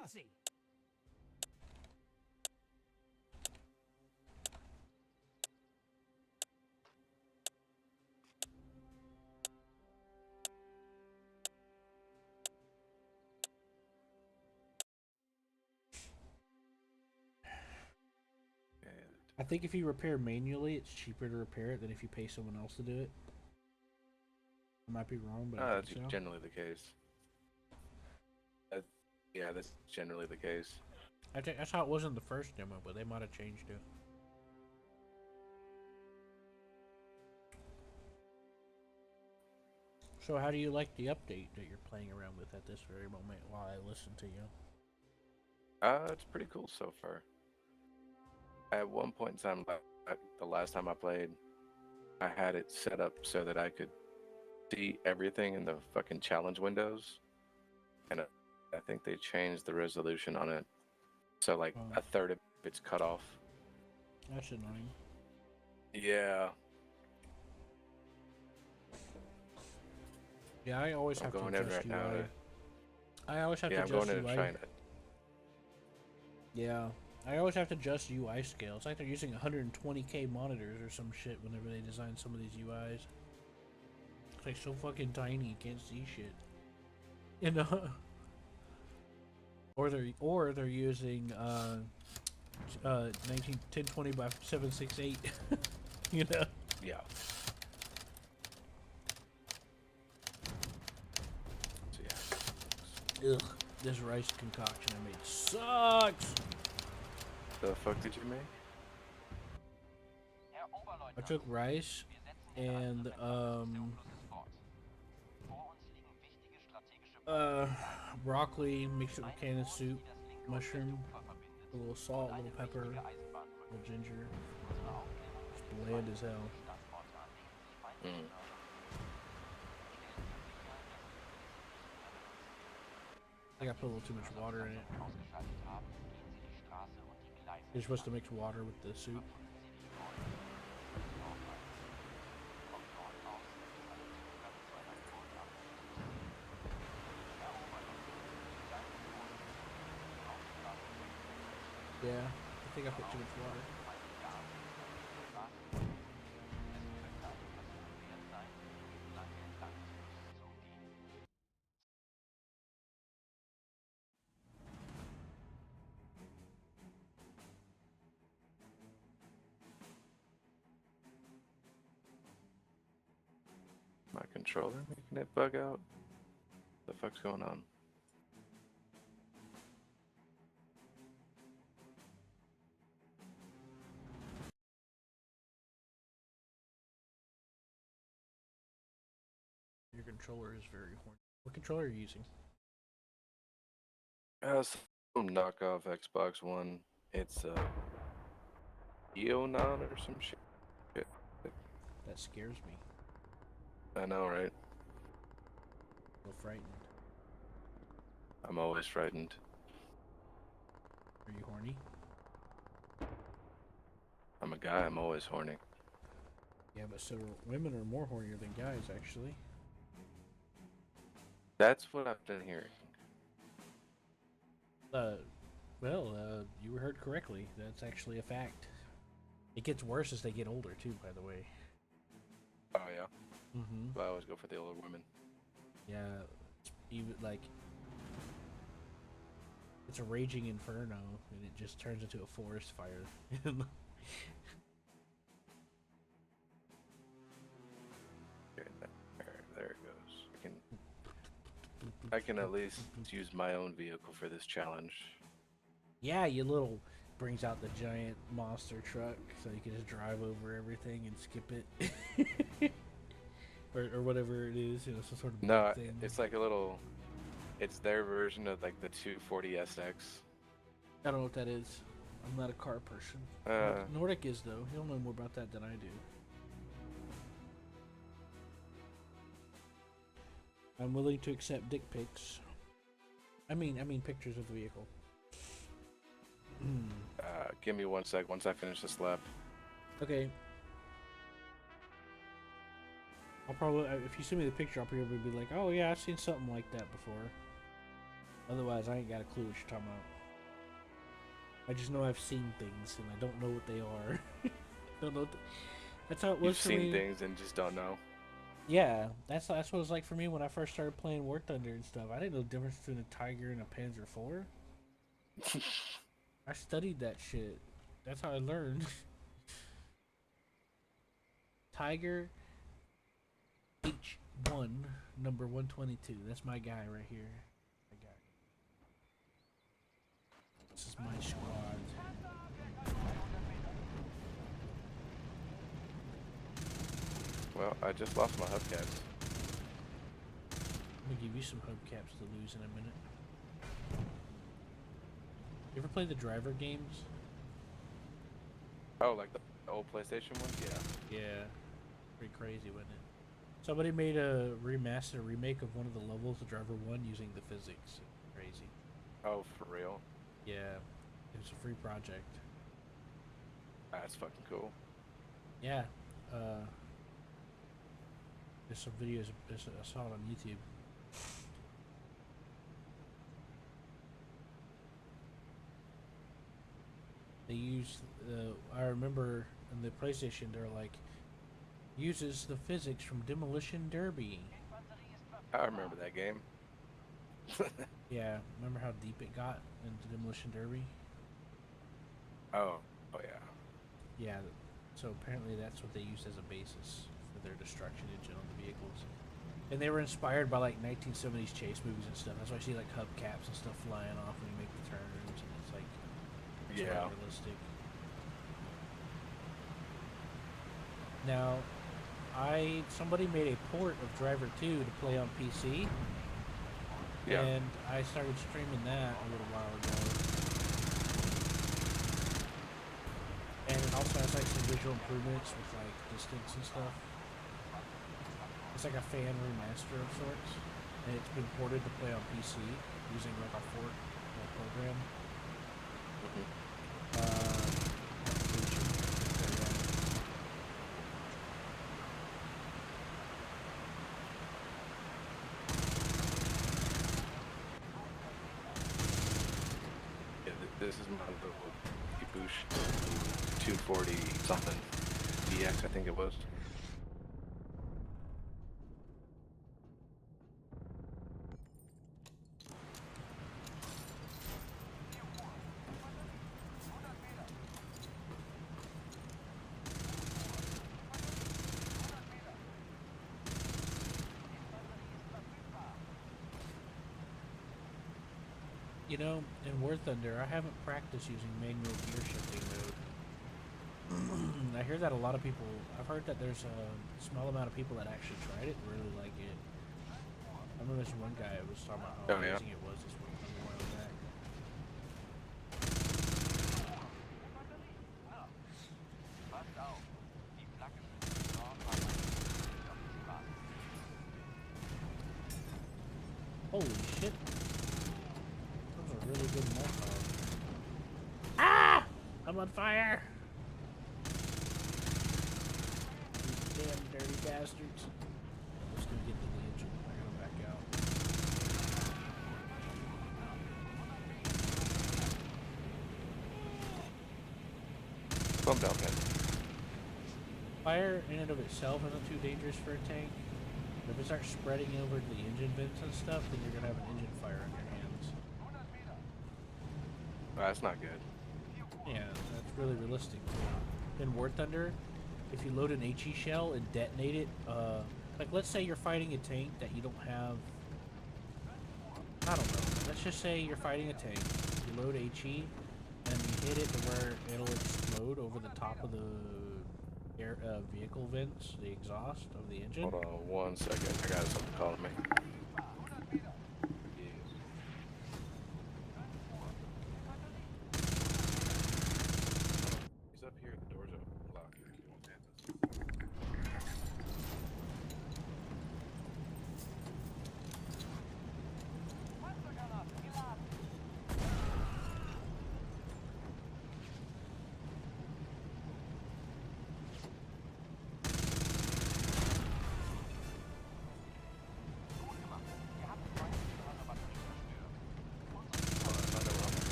Fancy. I think if you repair manually, it's cheaper to repair it than if you pay someone else to do it. I might be wrong, but I That's think so. generally the case. Yeah, that's generally the case. I think that's how it was in the first demo, but they might have changed it. So how do you like the update that you're playing around with at this very moment while I listen to you? It's pretty cool so far. At one point in time, the last time I played, I had it set up so that I could see everything in the fucking challenge windows, and I think they changed the resolution on it, so like a third of it's cut off. That's annoying. Yeah. Yeah, I always have to adjust UI. I always have to adjust I'm going in UI. trying it. Yeah, I always have to adjust UI scale. It's like they're using 120K monitors or some shit whenever they design some of these UIs. It's like so fucking tiny, you can't see shit. You know? Or they're using 1020 by 768. You know? Yeah. So yeah. Ugh, this rice concoction I made sucks. The fuck did you make? I took rice and broccoli, mix it with canned soup, mushroom, a little salt, a little pepper, a little ginger. It's bland as hell. Mm. I think I put a little too much water in it. You're supposed to mix water with the soup. Yeah, I think I put too much water. My controller making it bug out? What the fuck's going on? Your controller is very horny. What controller are you using? Some knockoff Xbox One. It's Eonon or some shit. That scares me. I know, right? I feel frightened. I'm always frightened. Are you horny? I'm a guy, I'm always horny. Yeah, but so women are more hornier than guys, actually. That's what I've been hearing. You heard correctly. That's actually a fact. It gets worse as they get older, too, by the way. Oh, yeah? Mm-hmm. But I always go for the older women. Yeah, even, like, it's a raging inferno, and it just turns into a forest fire. There it goes. I can at least use my own vehicle for this challenge. Yeah, brings out the giant monster truck, so you can just drive over everything and skip it. or whatever it is, some sort of No, thing. it's like a little, it's their version of like the 240SX. I don't know what that is. I'm not a car person. Nordic is, though. He'll know more about that than I do. I'm willing to accept dick pics. I mean pictures of the vehicle. Give me 1 sec once I finish this lap. Okay. I'll probably, if you send me the picture, I'll probably be like, oh yeah, I've seen something like that before. Otherwise, I ain't got a clue what you're talking about. I just know I've seen things, and I don't know what they are. Don't know. That's how it was You've for me. seen things and just don't know. Yeah, that's what it was like for me when I first started playing War Thunder and stuff. I didn't know the difference between a Tiger and a Panzer IV. I studied that shit. That's how I learned. Tiger H1, number 122. That's my guy right here. My guy. This is my squad. Well, I just lost my hubcaps. I'm gonna give you some hubcaps to lose in a minute. You ever play the driver games? Oh, like the old PlayStation ones? Yeah. Yeah. Pretty crazy, wasn't it? Somebody made a remake of one of the levels of Driver 1 using the physics. Crazy. Oh, for real? Yeah. It was a free project. That's fucking cool. Yeah. There's some videos I saw it on YouTube. They use I remember in the PlayStation they're like uses the physics from Demolition Derby. I remember that game. Yeah, remember how deep it got into Demolition Derby? Oh yeah. Yeah, so apparently that's what they used as a basis for their destruction engine on the vehicles. And they were inspired by like 1970s chase movies and stuff. That's why I see like hubcaps and stuff flying off when you make the turns, and it's like Yeah. realistic. Now, somebody made a port of Driver 2 to play on PC. Yeah. And I started streaming that a little while ago. And it also has like some visual improvements with like distance and stuff. It's like a fan remaster of sorts. And it's been ported to play on PC using like a fork program. Application. So, yeah. This is my little Bush 240 something DX, I think it was. you know, in War Thunder, I haven't practiced using manual gear shifting mode. I hear that a lot of people, I've heard that there's a small amount of people that actually tried it and really like it. I remember this one guy was talking about how amazing it was this one a while back. Holy shit. That was a really good Molotov. Ah! I'm on fire! You damn dirty bastards. I'm just gonna get to the engine. I gotta back out. Calm down, man. Fire in and of itself isn't too dangerous for a tank. But if it starts spreading over to the engine vents and stuff, then you're gonna have an engine fire on your hands. Oh, that's not good. Yeah, that's really realistic. In War Thunder, if you load an HE shell and detonate it, like let's say you're fighting a tank that you don't have, I don't know, let's just say you're fighting a tank, you load HE, and you hit it to where it'll explode over the top of the air, vehicle vents, the exhaust of the engine. Hold on 1 second. I got something calling me. He's up here. The door's open. Lock it if you want to answer.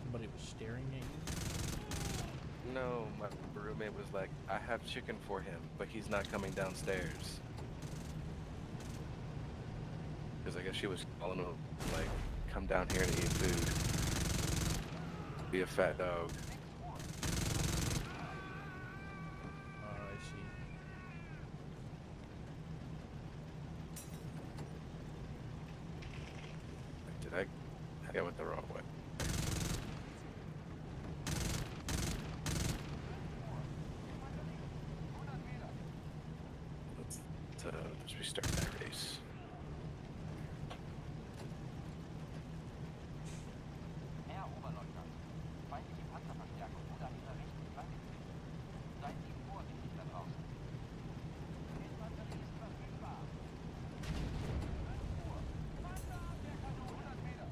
Somebody was staring at you. No, my roommate was like, I have chicken for him, but he's not coming downstairs. Because I guess she was calling him, like, come down here and eat food. Be a fat dog. Oh, I see. Did I went the wrong way. Let's restart that race. Herr Oberleutnant, feindliche Panzerverstärkung oder hinter rechts flanken. Seid Sie vorsichtig da draußen. Infanterie ist verfügbar. 5 Uhr. Panzerabwehrkanone 100 Meter.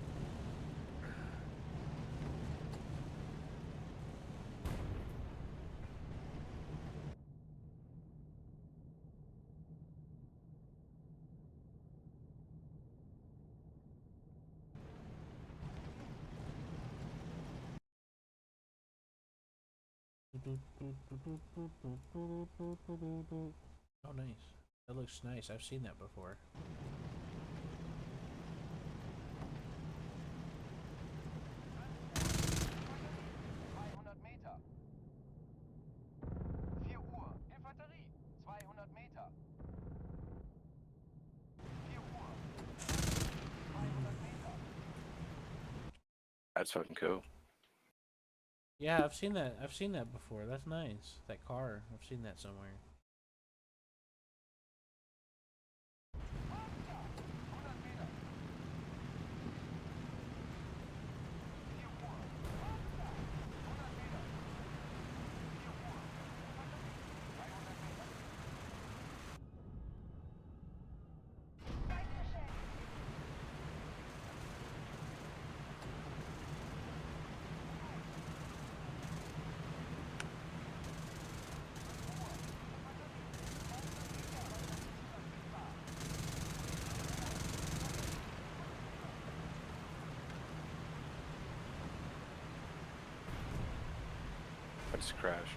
Oh, nice. That looks nice. I've seen that before. Meter. 4 Uhr. Infanterie. 200 Meter. 4 Uhr. 200 Meter. That's fucking cool. Yeah, I've seen that. I've seen that before. That's nice. That car. I've seen that somewhere. I just crashed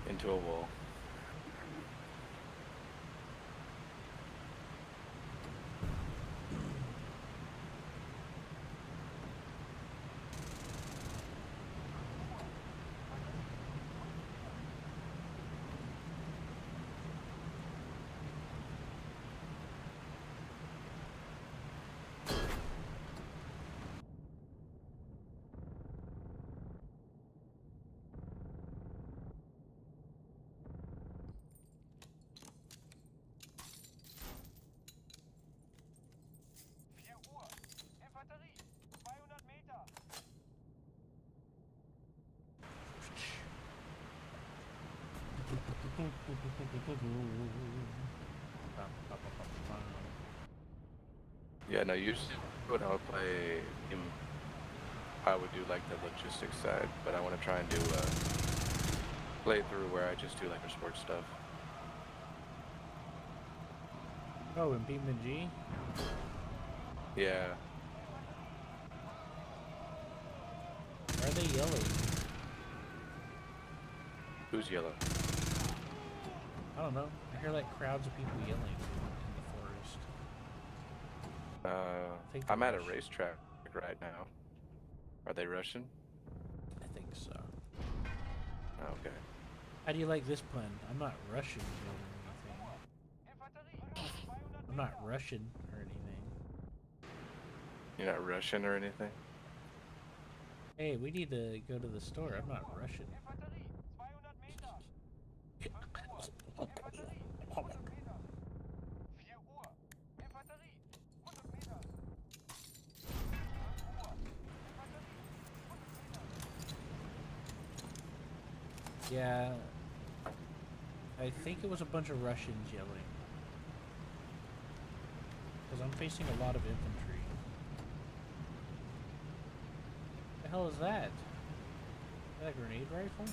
into a wall. Yeah, no, usually when I would play, I would do like the logistics side, but I want to try and do a playthrough where I just do like the sports stuff. Oh, in Beamman G? Yeah. Why are they yelling? Who's yellow? I don't know. I hear like crowds of people yelling in the forest. I'm at a racetrack right now. Are they Russian? I think so. Okay. How do you like this plan? I'm not Russian or anything. I'm not Russian or anything. You're not Russian or anything? Hey, we need to go to the store. I'm not Russian. Yeah, I think it was a bunch of Russians yelling. Because I'm facing a lot of infantry. What the hell is that? Is that a grenade rifle?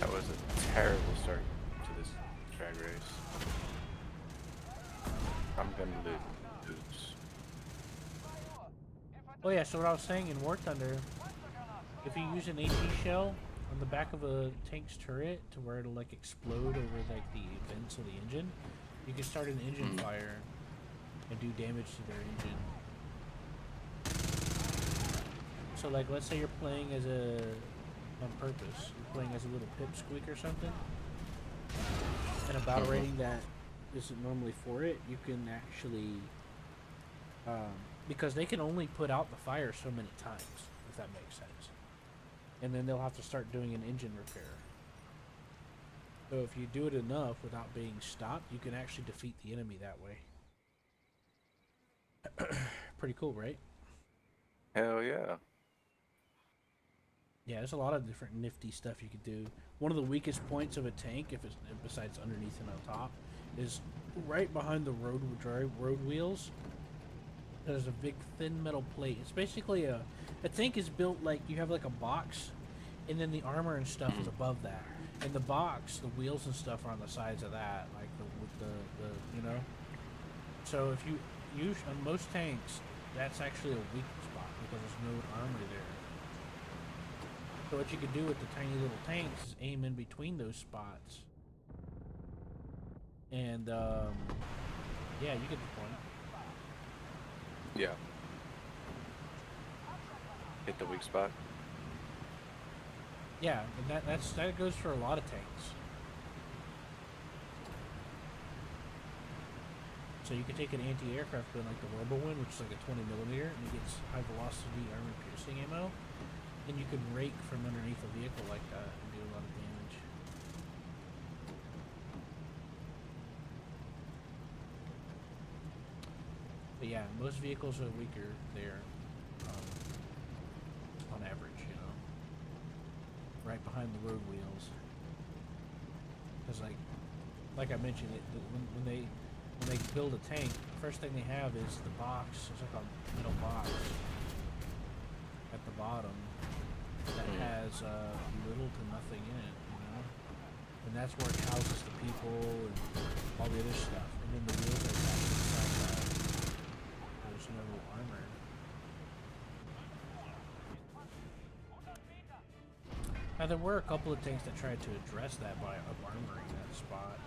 That was a terrible start to this drag race. I'm gonna lose. Oh yeah, so what I was saying in War Thunder, if you use an AT shell on the back of a tank's turret to where it'll like explode over like the vents of the engine, you can start an engine fire and do damage to their engine. So like let's say you're playing as a on purpose, you're playing as a little pipsqueak or something, and a battle rating that isn't normally for it, you can actually because they can only put out the fire so many times, if that makes sense. And then they'll have to start doing an engine repair. So if you do it enough without being stopped, you can actually defeat the enemy that way. Pretty cool, right? Hell yeah. Yeah, there's a lot of different nifty stuff you could do. One of the weakest points of a tank, if it's besides underneath and on top, is right behind the road wheels. There's a big thin metal plate. It's basically a tank is built like you have like a box, and then the armor and stuff is above that. And the box, the wheels and stuff are on the sides of that, like the you know. So if you use on most tanks, that's actually a weak spot because there's no armor there. So what you can do with the tiny little tanks is aim in between those spots. And yeah, you get the point. Yeah. Hit the weak spot. Yeah, and that goes for a lot of tanks. So you can take an anti-aircraft gun like the Robo-Wind, which is like a 20mm, and it gets high velocity armor piercing ammo. And you can rake from underneath a vehicle like that and do a lot of damage. But yeah, most vehicles are weaker there, on average, you know. Right behind the road wheels. because like I mentioned, when they build a tank, first thing they have is the box. It's like a metal box at the bottom that has little to nothing in it, you know? And that's where it houses the people and all the other stuff. And then the wheels are attached inside that. There's no armor. Now there were a couple of tanks that tried to address that by armoring that spot.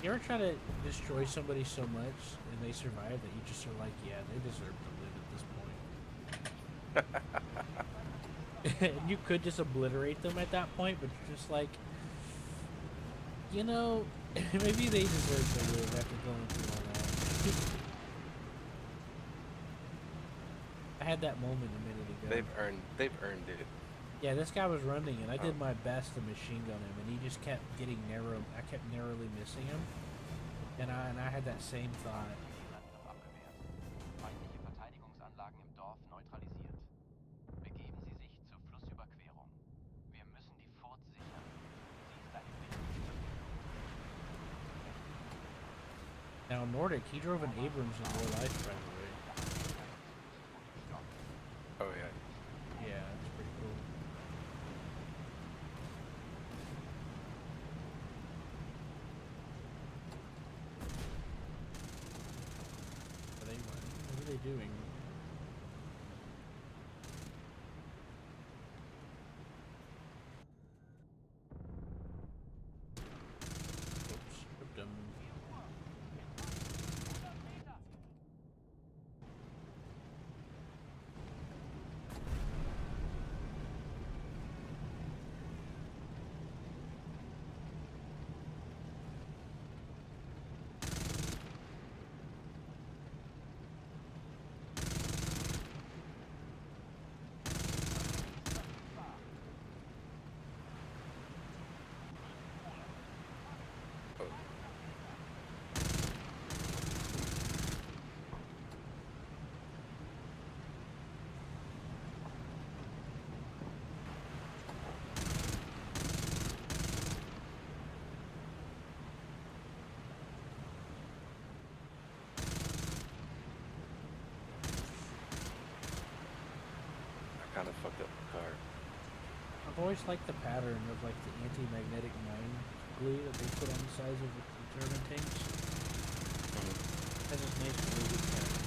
You ever try to destroy somebody so much and they survive that you just are like, yeah, they deserve to live at this point. And you could just obliterate them at that point, but you're just like, you know, maybe they deserve to live after going through all that. I had that moment a minute ago. They've earned it. Yeah, this guy was running, and I did my best to machine gun him, and he just kept getting narrow. I kept narrowly missing him, and I had that same thought. Feindliche Verteidigungsanlagen im Dorf neutralisiert. Begeben Sie sich zur Flussüberquerung. Wir müssen die Furt sichern. Sie ist eine wichtige. Now, Nordic, he drove an Abrams in real life, by the way. Oh yeah. Yeah, it's pretty cool. What are they doing? Oops, tripped him. Kind of fucked up the car. I've always liked the pattern of like the anti-magnetic mine glue that they put on the sides of the German tanks. That's just nice to really good pattern.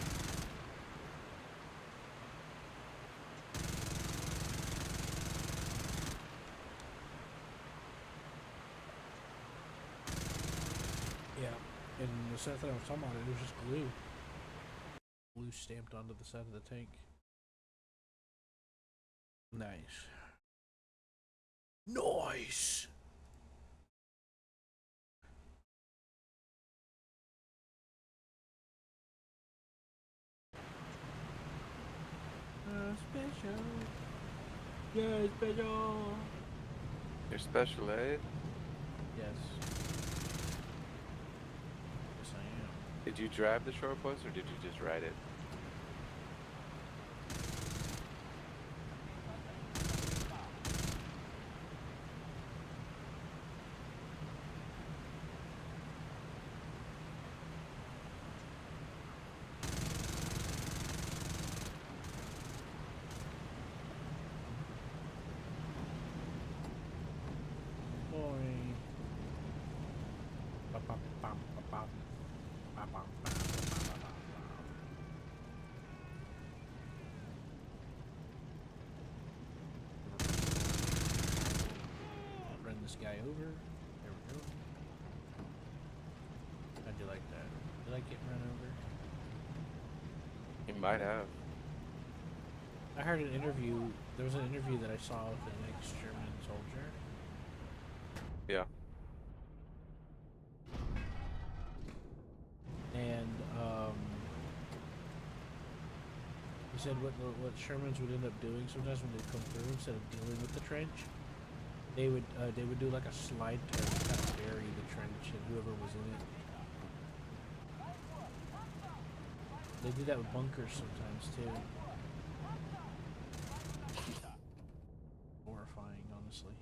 Yeah, and the set that I was talking about, it was just glue. Glue stamped onto the side of the tank. Nice. Nice! Special. Yeah, special. Your special aid? Yes. Yes, I am. Did you drive the short bus or did you just ride it? Run this guy over. There we go. How'd you like that? Did I get run over? You might have. I heard an interview. There was an interview that I saw with an ex-German soldier. Yeah. And he said what Shermans would end up doing sometimes when they come through, instead of dealing with the trench, they would do like a slide turn and kind of bury the trench and whoever was in it. They do that with bunkers sometimes too. Horrifying, honestly.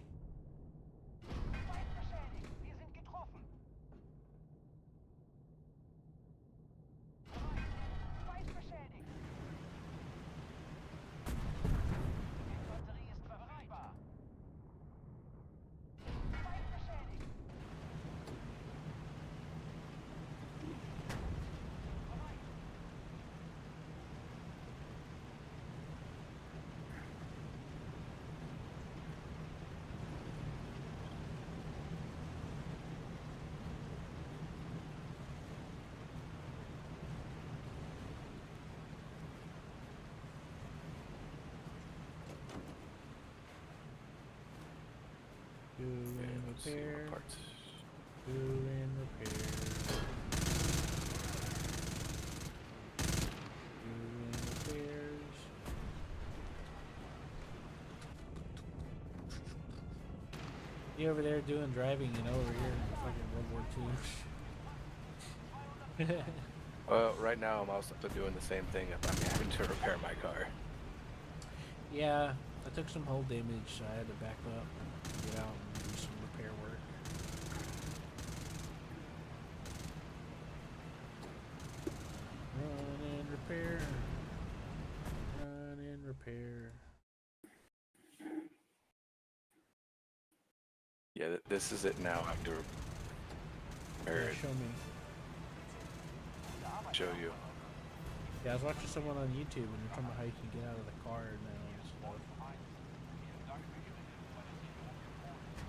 Doing repair. Parts. Doing repair. Doing repairs. You over there doing driving, you know, over here in fucking World War II. Well, right now I'm also doing the same thing if I'm having to repair my car. Yeah, I took some hull damage, so I had to back up, get out, and do some repair work. Run and repair. Run and repair. Yeah, this is it now after repair it. Show me. Show you. Yeah, I was watching someone on YouTube and they're talking about how you can get out of the car now and stuff.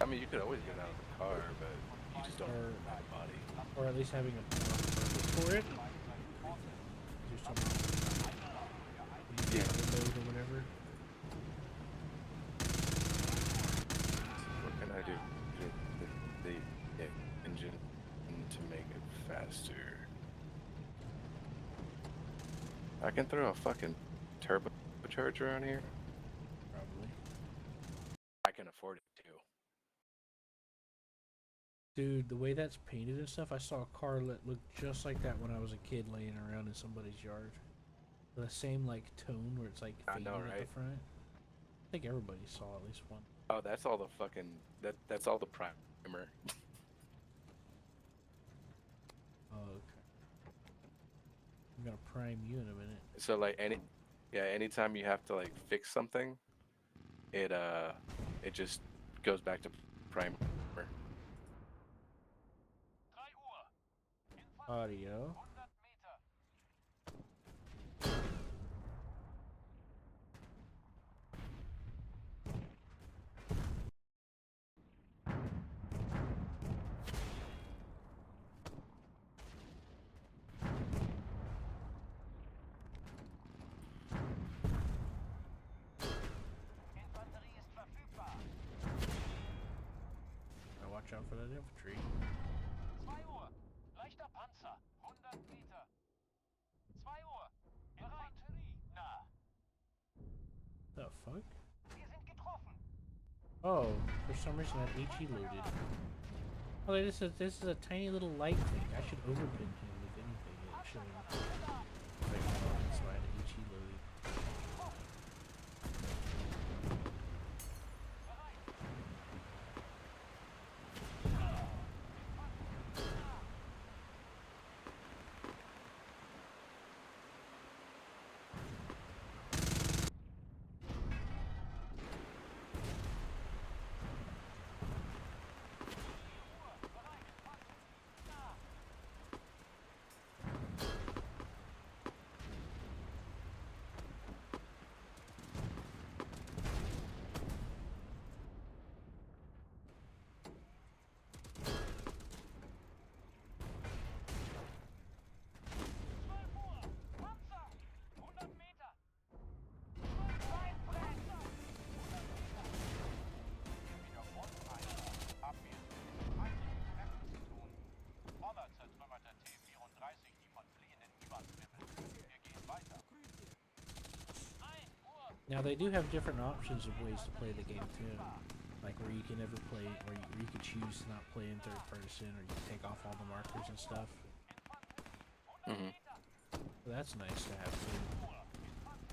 I mean, you could always get out of the car, but you just don't have that body. Or at least having a purpose for it. Just something. Yeah. Load or whatever. What can I do to the engine to make it faster? I can throw a fucking turbocharger on here. Probably. I can afford it too. Dude, the way that's painted and stuff, I saw a car that looked just like that when I was a kid laying around in somebody's yard. The same like tone where it's like faded I know, at right? the front. I think everybody saw at least one. Oh, that's all the fucking that's all the primer. Oh, okay. I'm gonna prime you in a minute. So like anytime you have to like fix something, it just goes back to primer. Audio. Watch out for that infantry. 2 Uhr. Leichter Panzer. 100 Meter. 2 Uhr. Infanterie. Nah. The fuck? Wir sind getroffen. Oh, for some reason that HE loaded. Oh, this is a tiny little light thing. I should overpin him if anything. It should have. Like, so I had HE loaded. Now they do have different options of ways to play the game too, like where you can never play, or you can choose to not play in third person, or you can take off all the markers and stuff. Mm-hmm. So That's nice to have too.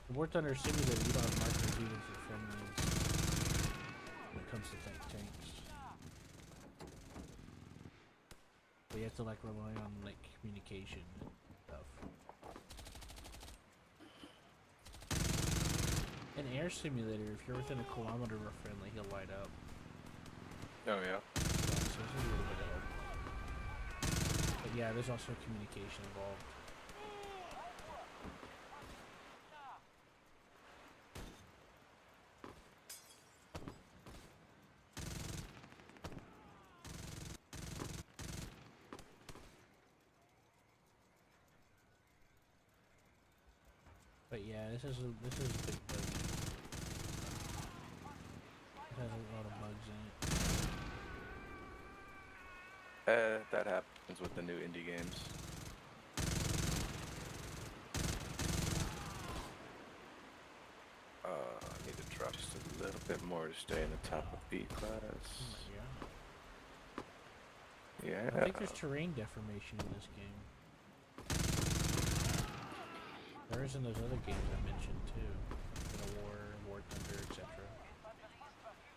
The War Thunder Simulator, you don't have markers even for friendlies when it comes to tanks. But you have to like rely on like communication and stuff. An air simulator, if you're within a kilometer of a friendly, he'll light up. Oh yeah. So there's a little bit of help. But yeah, there's also communication involved. But yeah, this is a big bug. It has a lot of bugs in it. That happens with the new indie games. I need to drop just a little bit more to stay in the top of B class. Yeah. I think there's terrain deformation in this game. There is in those other games I mentioned too. War Thunder, etc.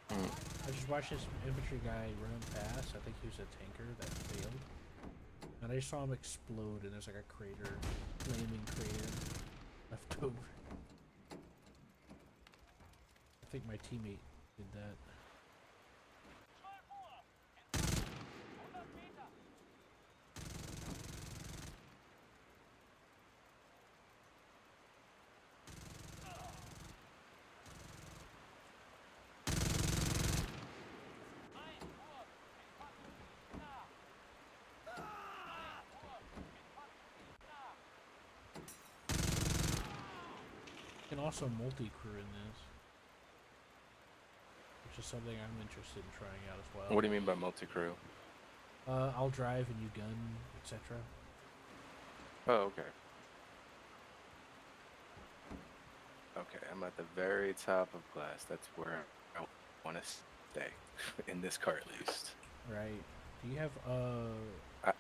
I just watched this infantry guy run past. I think he was a tanker that failed. And I just saw him explode and there's like a crater, flaming crater left over. I think my teammate did that. You can also multi-crew in this, which is something I'm interested in trying out as well. What do you mean by multi-crew? I'll drive and you gun, etc. Oh, okay. Okay, I'm at the very top of class. That's where I want to stay, in this car at least. Right. Do you have do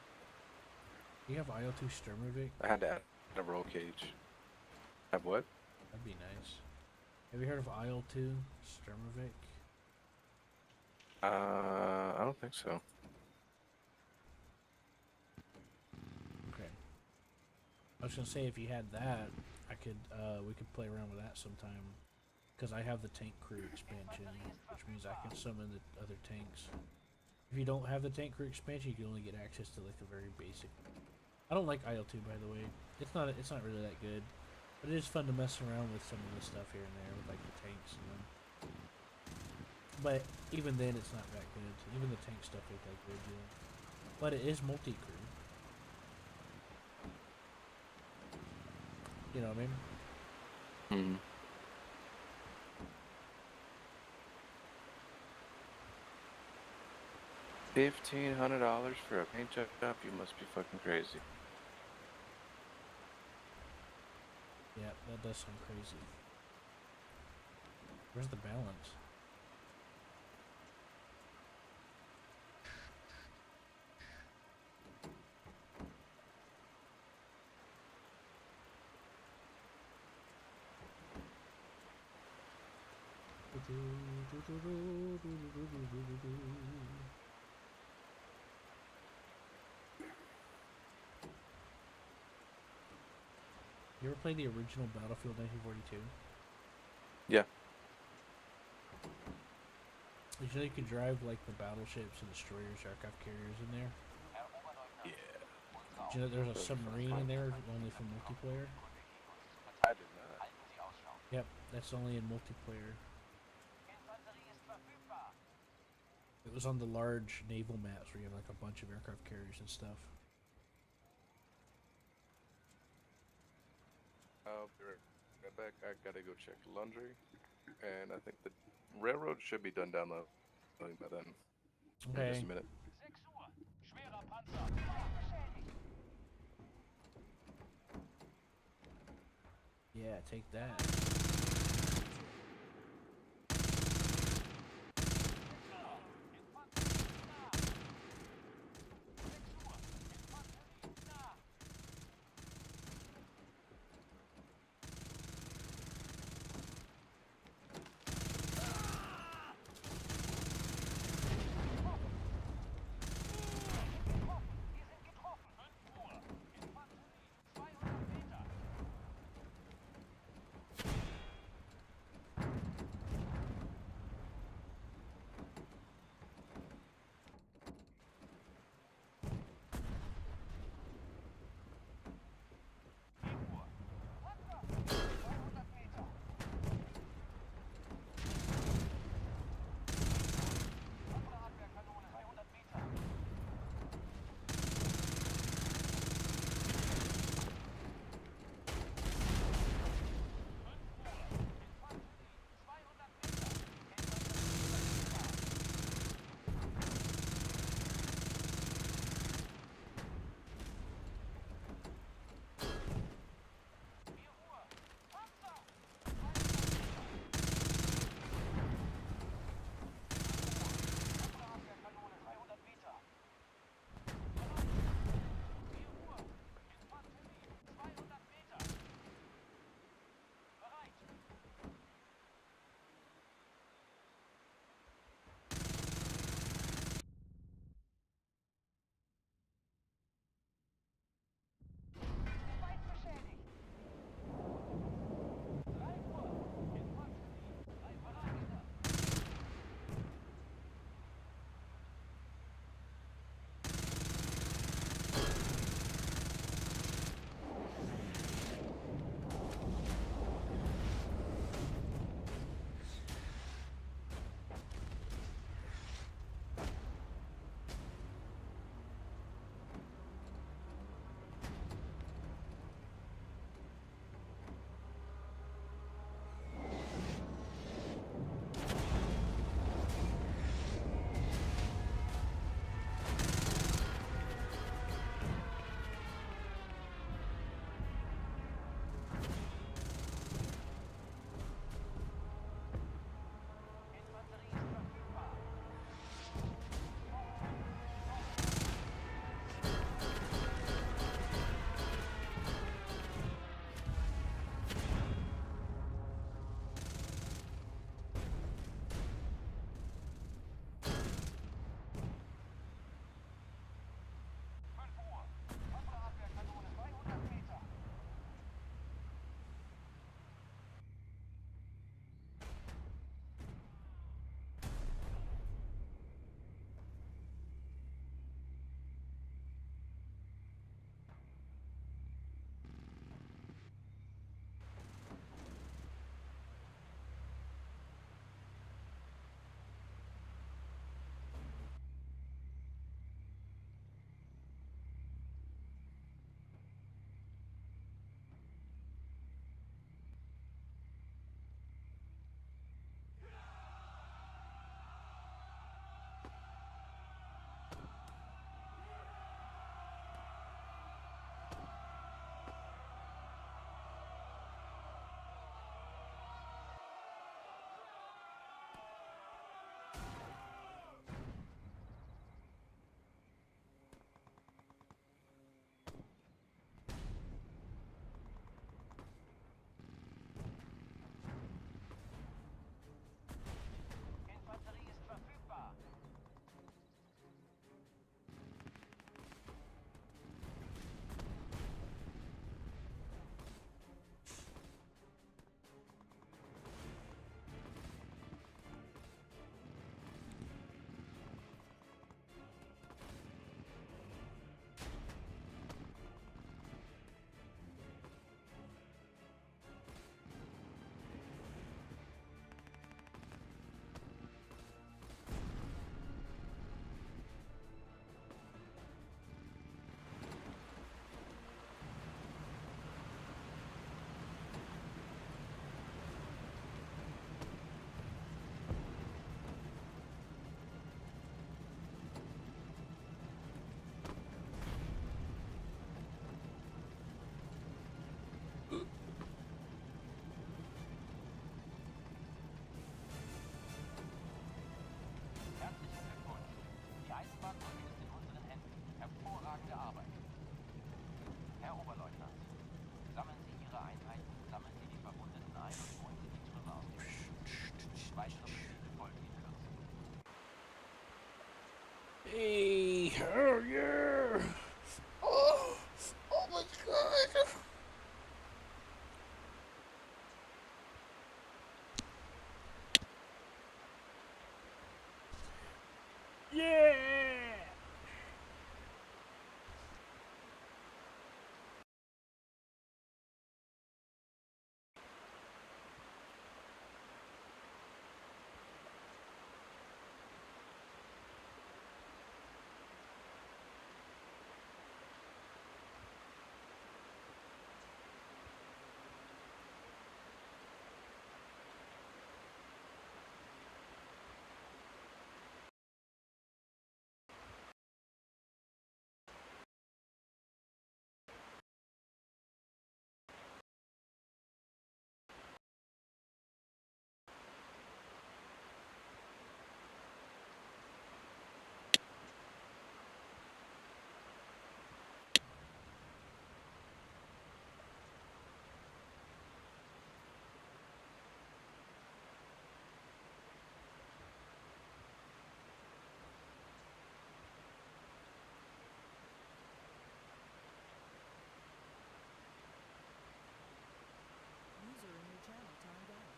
you have IL-2 Sturmovik? I had to add a roll cage. Have what? That'd be nice. Have you heard of IL-2 Sturmovik? I don't think so. Okay. I was gonna say if you had that, I could we could play around with that sometime. Because I have the tank crew expansion, which means I can summon the other tanks. If you don't have the tank crew expansion, you can only get access to like the very basic. I don't like IL-2 by the way. It's not really that good. But it is fun to mess around with some of the stuff here and there, with like the tanks and them. But even then, it's not that good. Even the tank stuff ain't that good, yeah. But it is multi-crew. You know what I mean? Hmm. $1,500 for a paint job? You must be fucking crazy. Yeah, that does sound crazy. Where's the balance? You ever played the original Battlefield 1942? Yeah. You know you can drive like the battleships and destroyers, aircraft carriers in there? Yeah. Do you know there's a submarine in there only for multiplayer? I did not. Yep, that's only in multiplayer. It was on the large naval maps where you have like a bunch of aircraft carriers and stuff. I'll be right back. I gotta go check laundry. And I think the railroad should be done downloading by then. Okay. In just a minute. 6 Uhr. Schwerer Panzer. Beschädigt. Yeah, take that. Hey, oh yeah. Oh my god. Yeah. User in your channel timed out.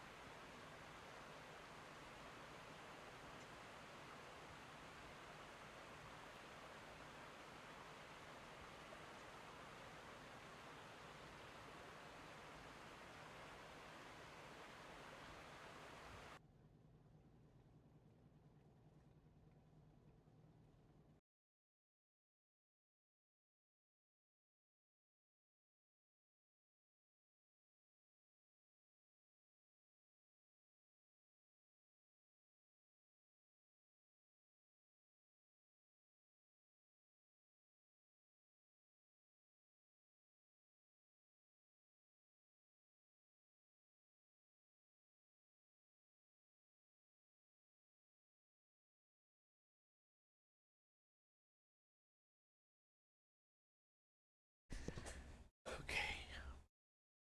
Okay.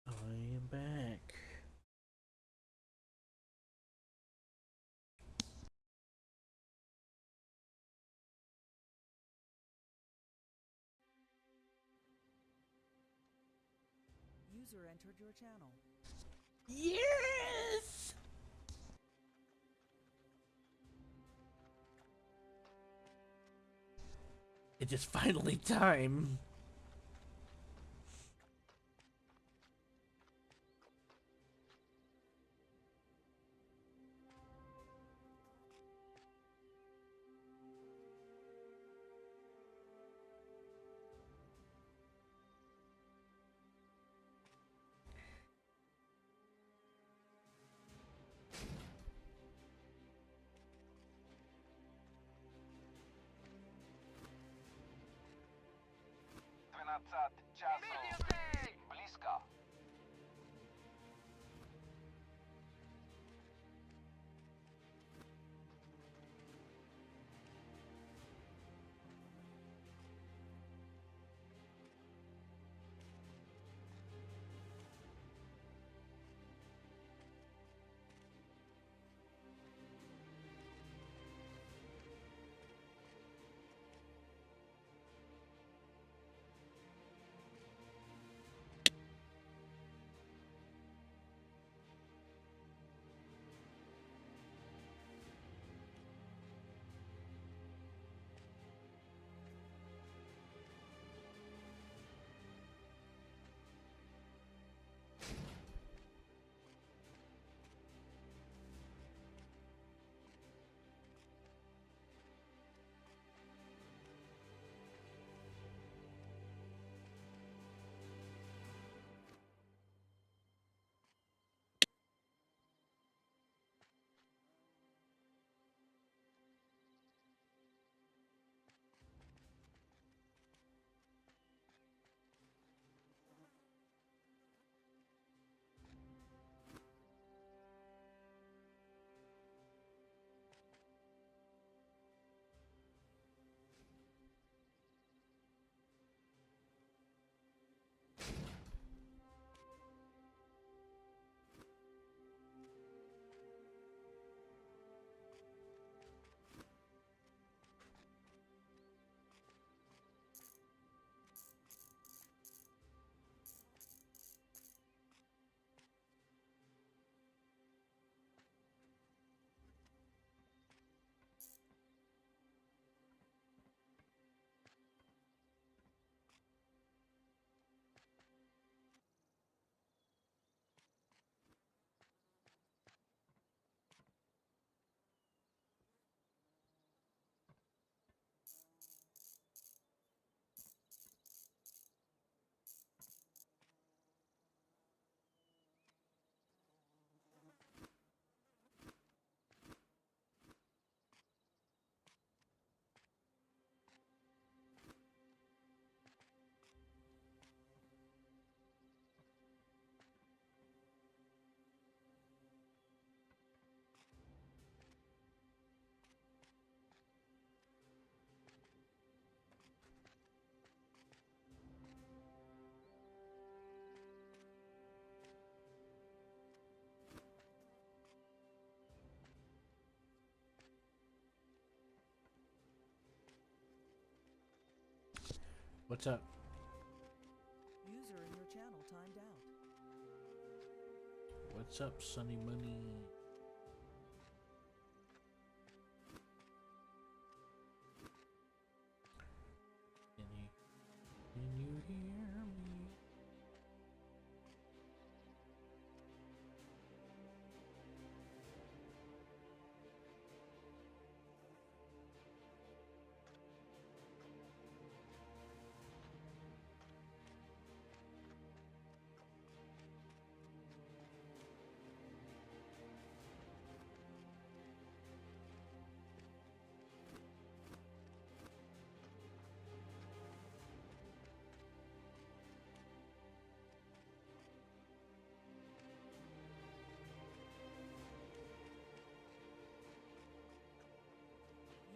I am back. User entered your channel. Yes! It is finally time. Bliska. What's up? User in your channel timed out. What's up, Sunny Money? Can you hear me?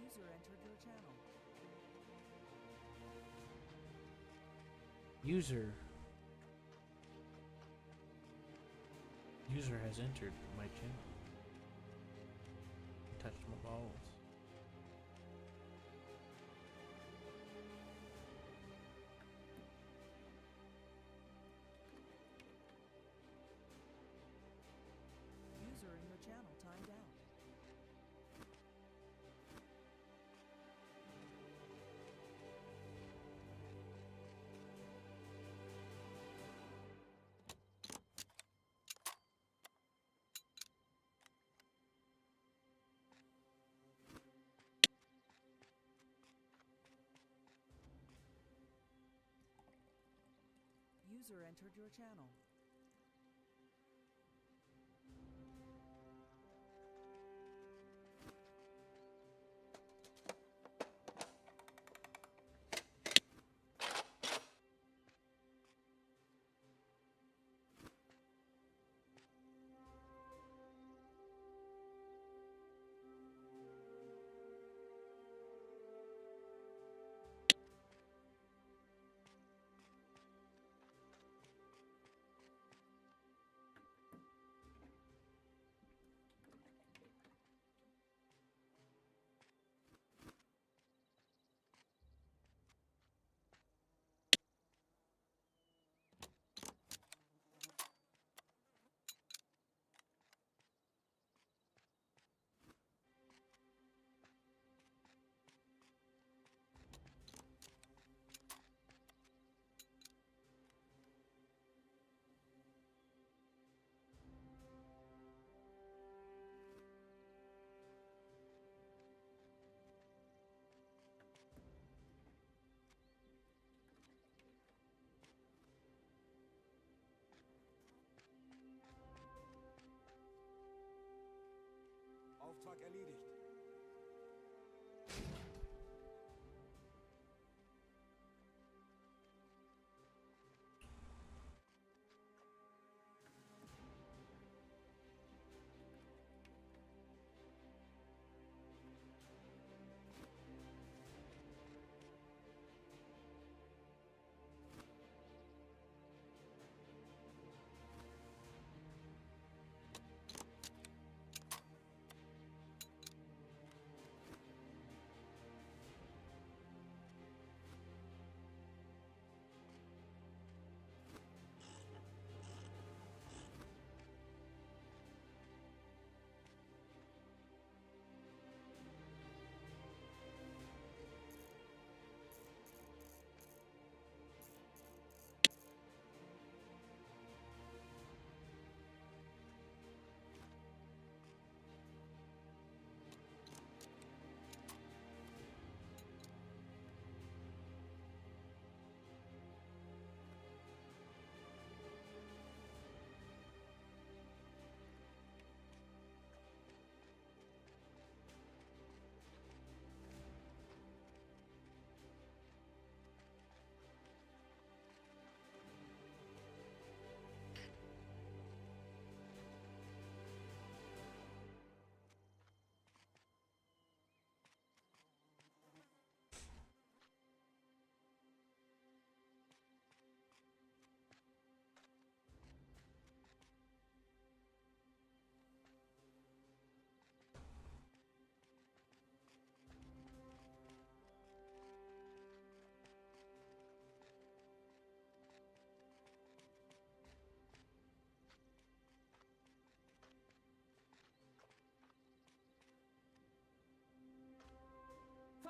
User entered your channel. User has entered my channel. Touched my balls. User in your channel timed out. User entered your channel. Auftrag erledigt.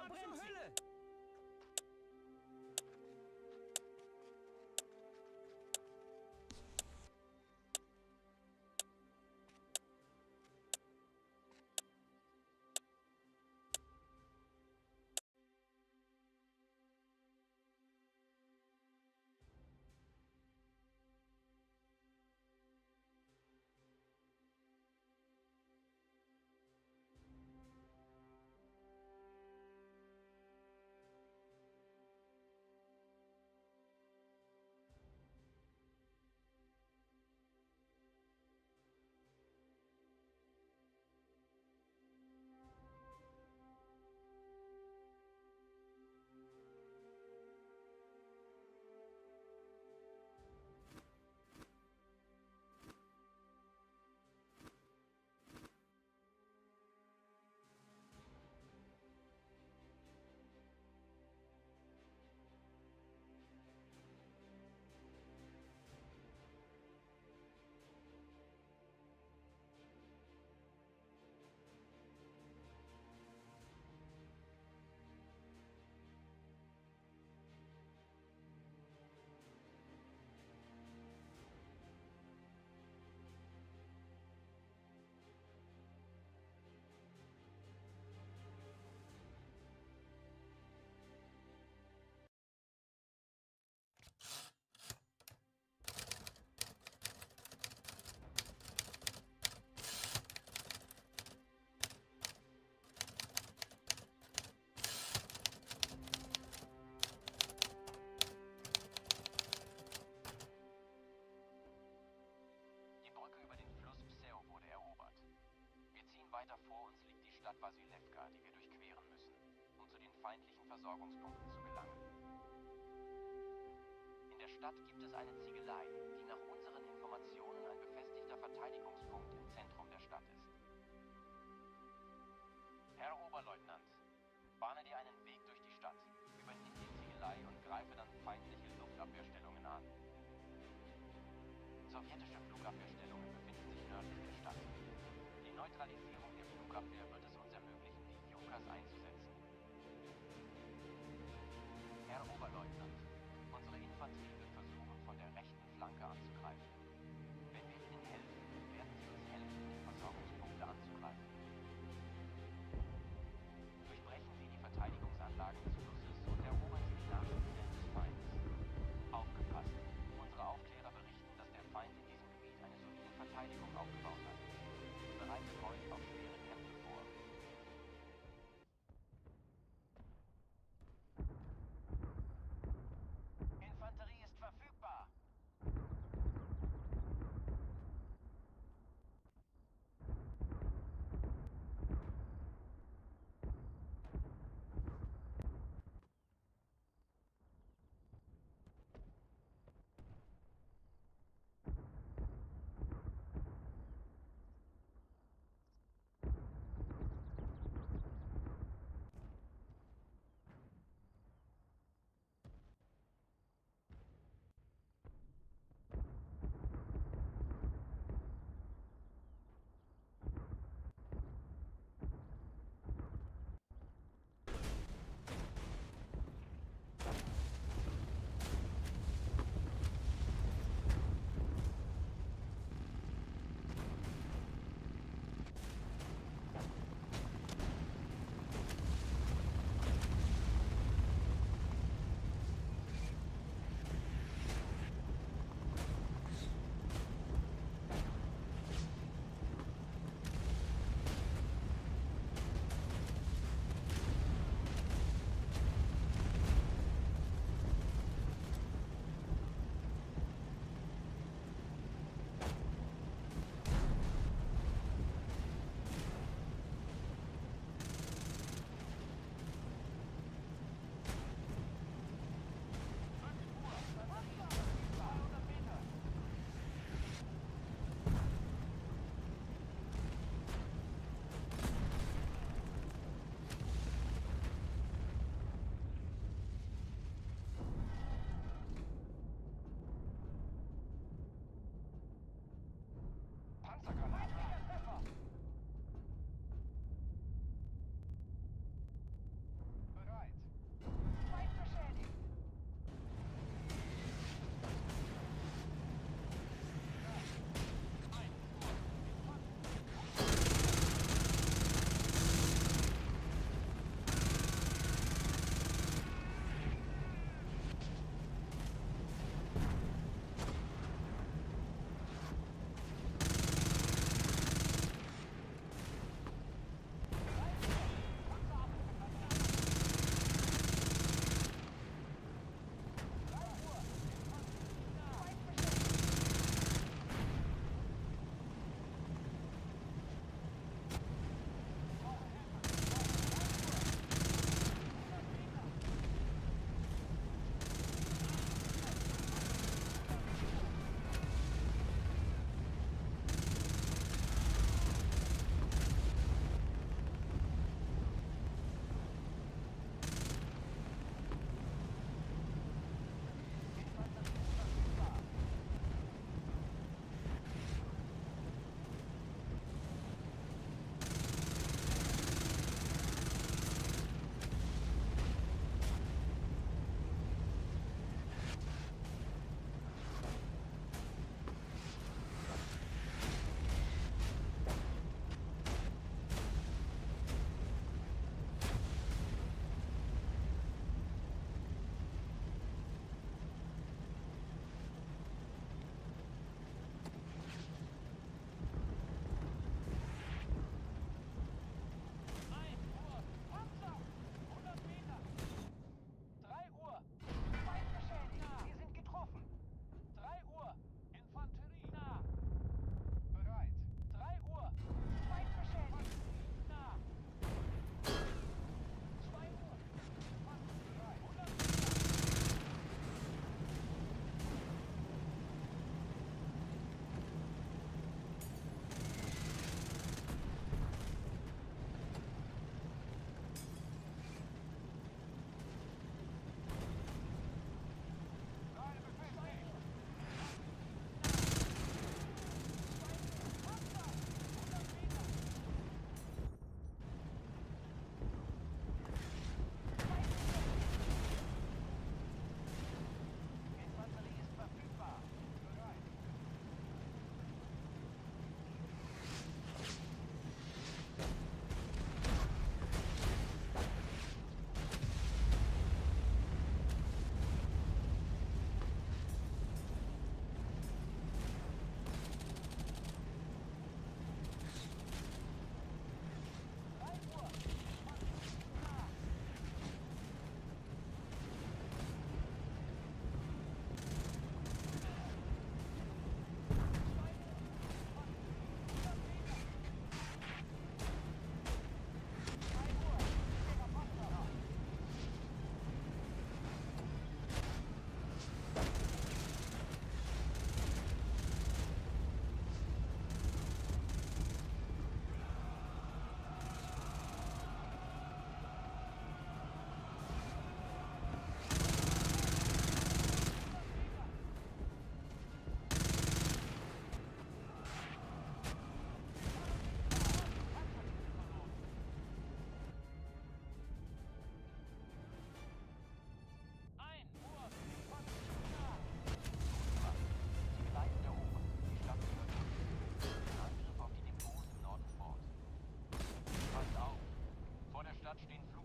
verbrennt sie! Die Brücke über den Fluss Pseo wurde erobert. Wir ziehen weiter vor, uns liegt die Stadt Vasilevka, die wir durchqueren müssen, um zu den feindlichen Versorgungspunkten zu gelangen. In der Stadt gibt es eine Ziegelei, die nach unseren Informationen ein befestigter Verteidigungspunkt im Zentrum der Stadt ist. Herr Oberleutnant, bahne dir einen Weg durch die Stadt, übernimm die Ziegelei und greife dann feindliche Luftabwehrstellungen an. Sowjetische Flugabwehrstellungen befinden sich nördlich der Stadt. Die Neutralisierung der Flugabwehr wird es uns ermöglichen, die Junkers einzusetzen. Herr Oberleutnant, unsere Infanterie wird versuchen, von der rechten Flanke anzugreifen. Wenn wir ihnen helfen, werden sie uns helfen, die Versorgungspunkte anzugreifen. Durchbrechen Sie die Verteidigungsanlagen des Flusses und erobern Sie die Nachschubstellen des Feindes. Aufgepasst! Unsere Aufklärer berichten, dass der Feind in diesem Gebiet eine solide Verteidigung aufgebaut hat. Bereitet euch auf schwere Kämpfe vor.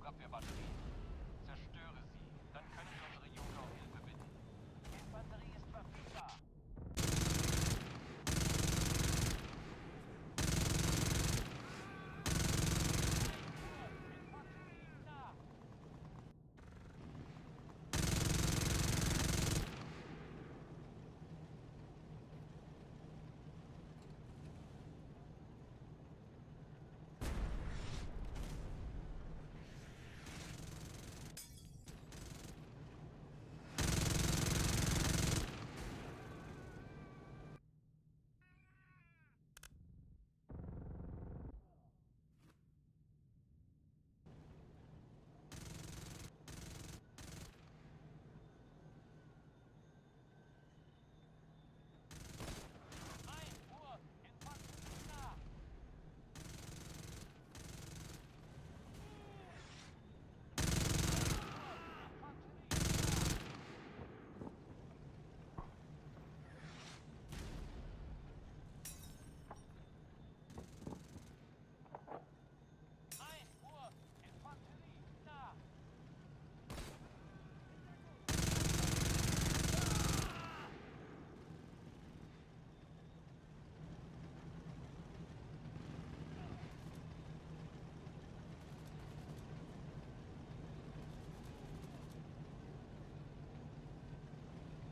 Flugabwehrbatterien. Zerstöre sie, dann können unsere Jungs um Hilfe bitten. Infanterie ist verfügbar.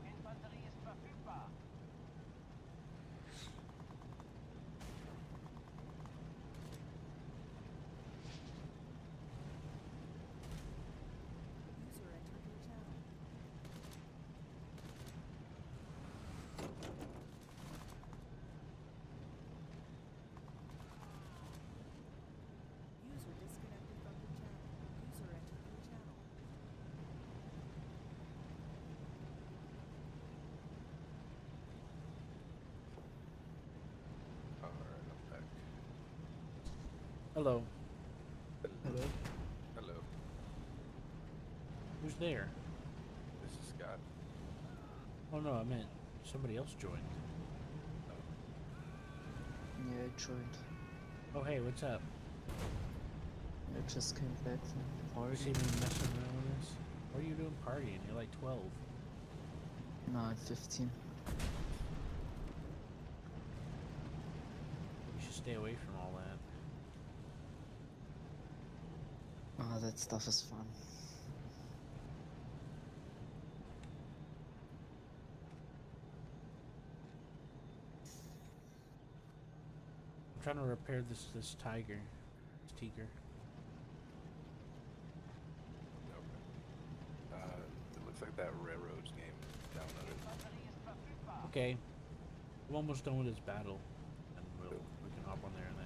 Infanterie ist verfügbar. User entered your channel. User disconnected from your channel. User entered your channel. Alright, I'm back. Hello. Hello. Hello. Who's there? This is Scott. Oh no, I meant somebody else joined. Yeah, I joined. Oh hey, what's up? I just came back from the You see party. me messing around with this? What are you doing partying? You're like 12. No, I'm 15. You should stay away from all that. Ah, that stuff is fun. I'm trying to repair this tiger. This tiger. Okay. It looks like that Railroads game is downloaded. Infanterie ist verfügbar. Okay. I'm almost done with this battle. And we can hop on there and then.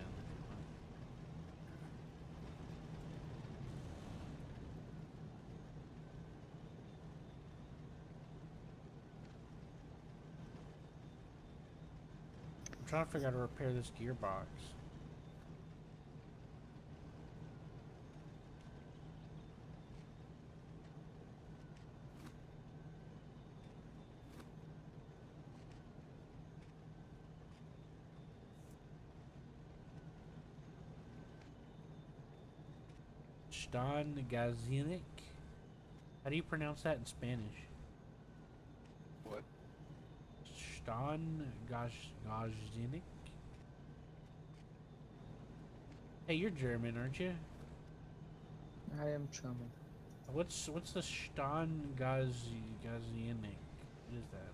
I'm trying to figure out how to repair this gearbox. Stan Gazinik? How do you pronounce that in Spanish? What? Stan Gazinik? Hey, you're German, aren't you? I am German. What's the Stan Gazinik? What is that?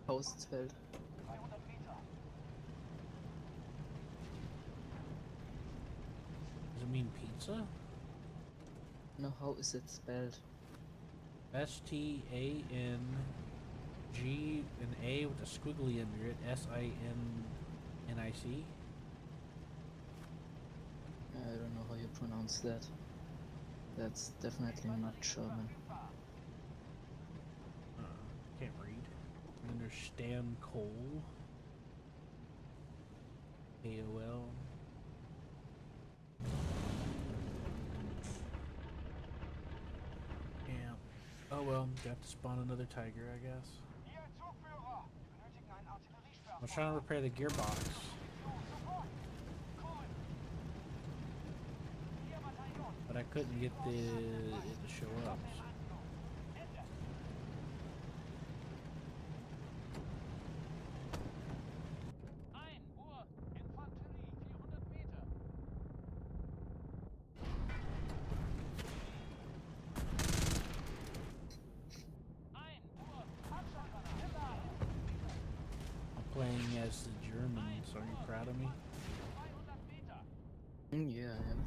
Hausfeld. Does it mean pizza? No, how is it spelled? STANG an A with a squiggly under it. SINNIC. I don't know how you pronounce that. That's definitely not German. Can't read. And then there's Stan Cole. AOL. Yeah. Oh well, got to spawn another tiger, I guess. Hier Zugführer. Wir benötigen einen Artilleriesperr. I was trying to repair the gearbox. but I couldn't get it to show up. So. I'm playing as the Germans. Are you proud of me? Yeah, I am.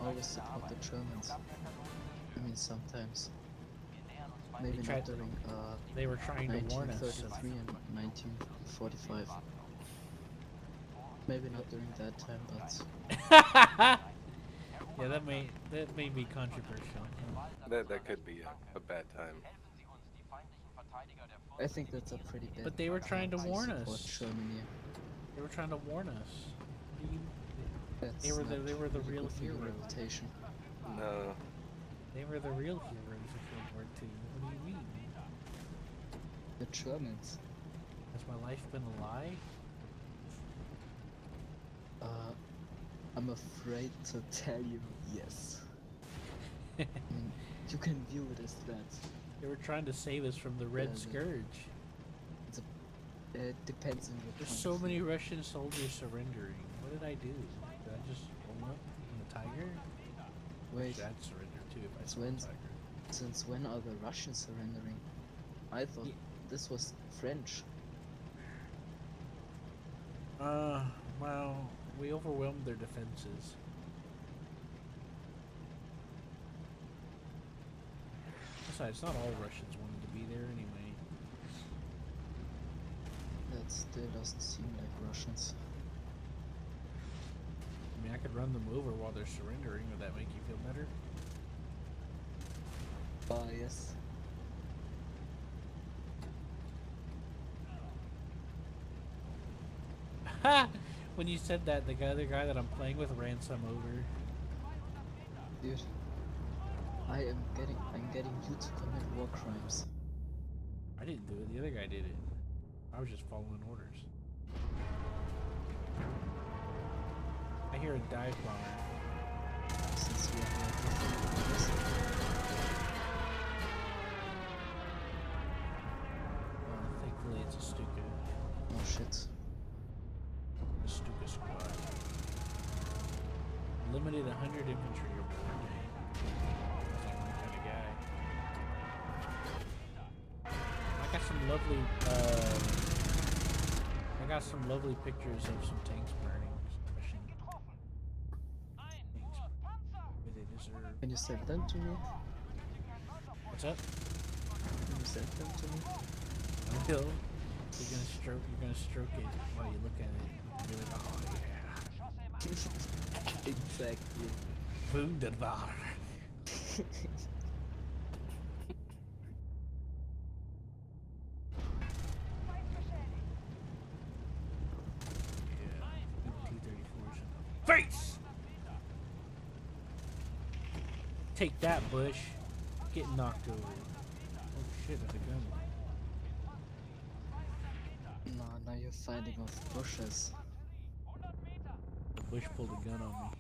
Always support the Germans. I mean, sometimes. Maybe not during They were trying to warn us. 1933 and 1945. Maybe not during that time, but Yeah, that may be controversial. That could be a bad time. I think that's a pretty bad. But they were trying to warn support us. Germany. They were trying to warn us. That's They were the not real really good for your heroes. reputation. No. They were the real heroes of World War II. What do you mean? The Germans. Has my life been a lie? I'm afraid to tell you yes. I mean, you can view it as that. They were trying to save us from the Red Yeah, Scourge. It depends on your There's point so of many view. Russian soldiers surrendering. What did I do? Did I just roll up in the tiger? Wait, I'd surrender too if I It's saw a when- tiger. since when are the Russians surrendering? I thought Ye- this was French. Well, we overwhelmed their defenses. Besides, not all Russians wanted to be there anyway. That still doesn't seem like Russians. I mean, I could run them over while they're surrendering. Would that make you feel better? Yes. Ha! When you said that, the other guy that I'm playing with ran some over. Dude. I'm getting you to commit war crimes. I didn't do it. The other guy did it. I was just following orders. I hear a dive bomber. Since we are not different. Thankfully, it's a Stuka. Oh shit. The Stuka squad. Limited 100 infantry aboard. Sounds like my kind of guy. I got some lovely. I got some lovely pictures of some tanks burning. Russian tanks. Where they deserve. Can you send them to me? What's up? Can you send them to me? Until you're gonna stroke it while you look at it. You're like, oh yeah. Exactly. Wunderbar. Yeah. T-34s in the face. Take that, Bush. Getting knocked over. Oh shit! That's a gun. No, now you're fighting off bushes. The Bush pulled a gun on me.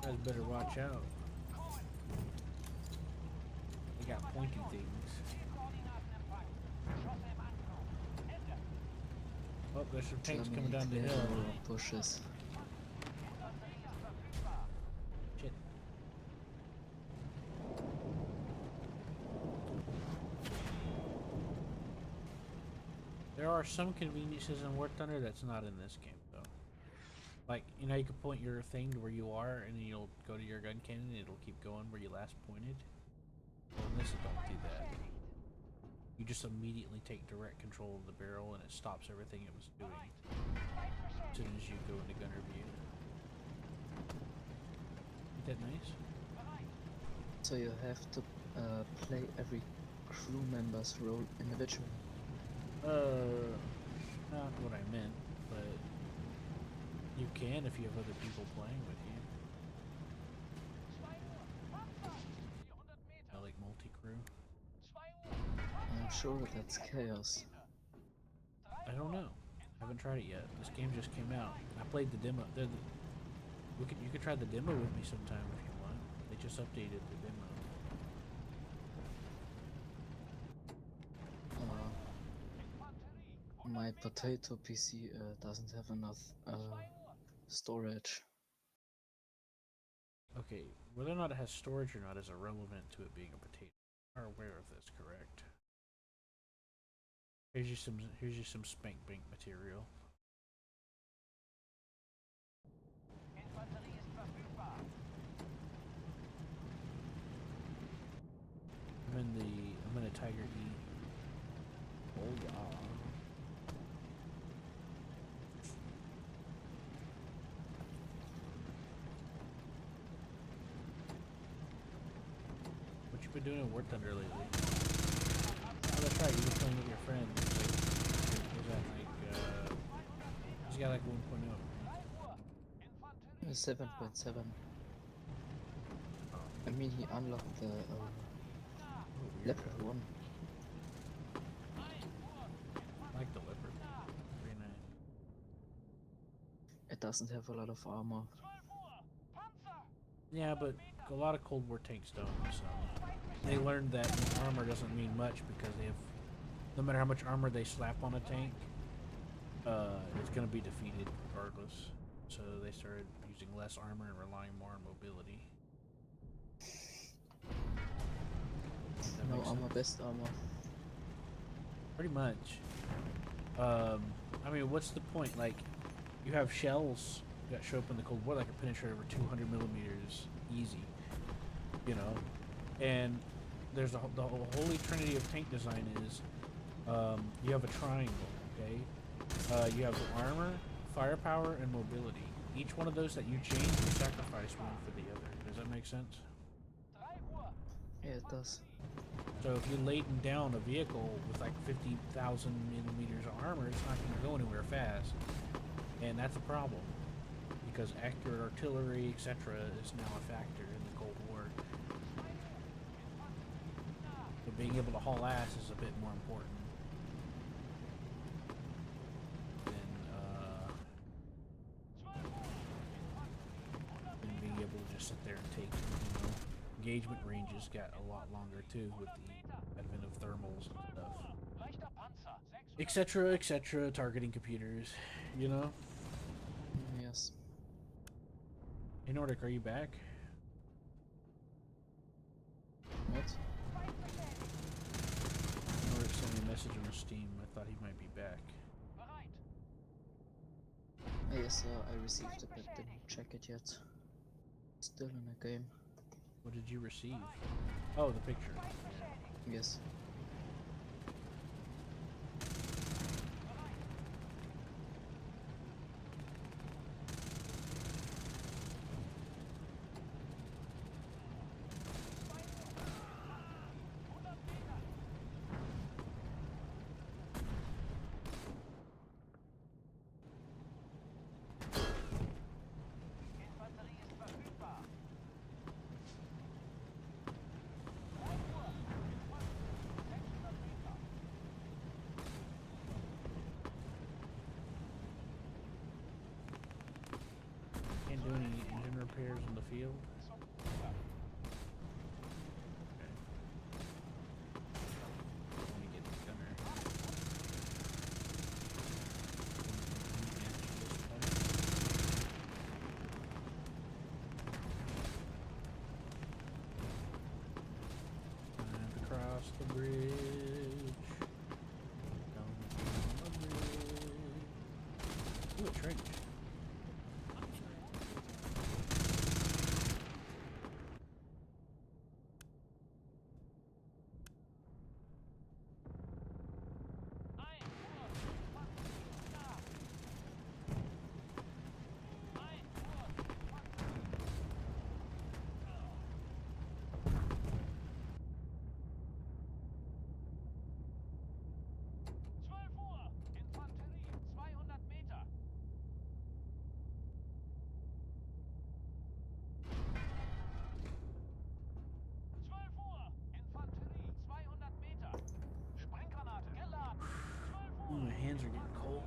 You guys better watch out. They got pointy things. Oh, there's some tanks coming down the cleared hill. all of bushes. Shit. There are some conveniences in War Thunder that's not in this game, though. Like, you know, you can point your thing to where you are, and then you'll go to your gun cannon, and it'll keep going where you last pointed. Well, in this, it don't do that. You just immediately take direct control of the barrel, and it stops everything it was doing as soon as you go into gunner view. Ain't that nice? So you have to play every crew member's role individually. Not what I meant, but you can if you have other people playing with you. I like multi-crew. I'm sure that's chaos. I don't know. Haven't tried it yet. This game just came out. I played the demo. You could try the demo with me sometime if you want. They just updated the demo. My potato PC doesn't have enough storage. Okay, whether or not it has storage or not is irrelevant to it being a potato. You are aware of this, correct? Here's you some spank bank material. Infanterie ist verfügbar. I'm in a Tiger E. Oh yeah. What you been doing in War Thunder lately? Oh, that's right. You were playing with your friend. Was that like? He's got like 1.0. 7.7. I mean, he unlocked the leopard one. I like the leopard. Very nice. It doesn't have a lot of armor. Yeah, but a lot of Cold War tanks don't. So they learned that armor doesn't mean much because they have, no matter how much armor they slap on a tank, it's gonna be defeated regardless. So they started using less armor and relying more on mobility. No armor, best armor. Pretty much. I mean, what's the point? Like, you have shells that show up in the Cold War that can penetrate over 200 millimeters easy, you know? And there's the holy trinity of tank design is, you have a triangle, okay? You have the armor, firepower, and mobility. Each one of those that you change, you sacrifice one for the other. Does that make sense? Yeah, it does. So if you laden down a vehicle with like 50,000 millimeters of armor, it's not going to go anywhere fast. And that's a problem. Because accurate artillery, etc. is now a factor in the Cold War. So being able to haul ass is a bit more important than being able to just sit there and take, you know. Engagement ranges got a lot longer too with the advent of thermals and stuff. Etc, etc, targeting computers, you know? Yes. Hey Nordic, are you back? What? Nordic sent me a message on Steam. I thought he might be back. Yes, I received it, but didn't check it yet. Still in the game. What did you receive? Oh, the picture. Yes. Can't do any engine repairs in the field. Let me get the gunner. And across the bridge. Down the bridge. Ooh, a trench. Ooh, my hands are getting cold.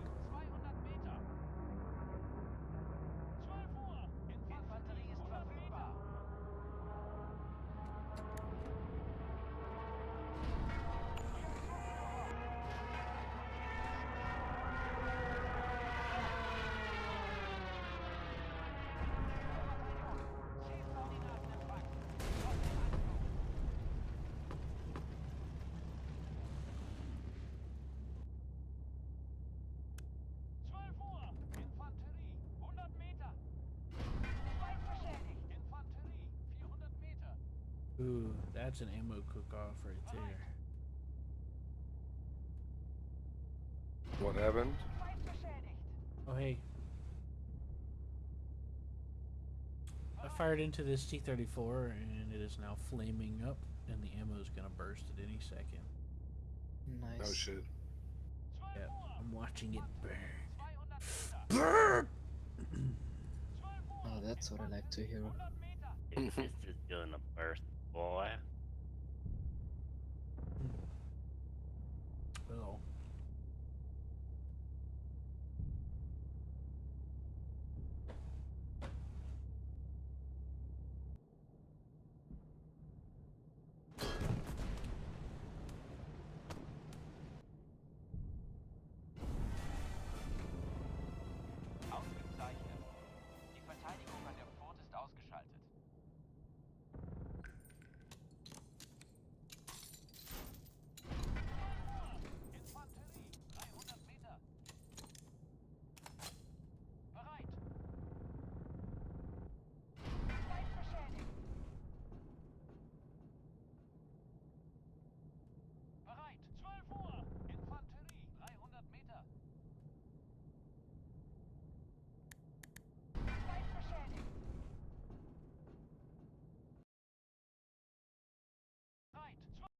Ooh, that's an ammo cook-off right there. What happened? Oh, hey. I fired into this T-34 and it is now flaming up and the ammo is gonna burst at any second. Nice. Oh shit. Yep, I'm watching it burn. Burn! Oh, that's what I like to hear. This is gonna burst, boy. Well, Ausgezeichnet. Die Verteidigung an der Furt ist ausgeschaltet. Infanterie, 300 Meter. Bereit. Leicht beschädigt. Bereit. 12 Uhr. Infanterie, 300 Meter. Leicht beschädigt. Bereit. 12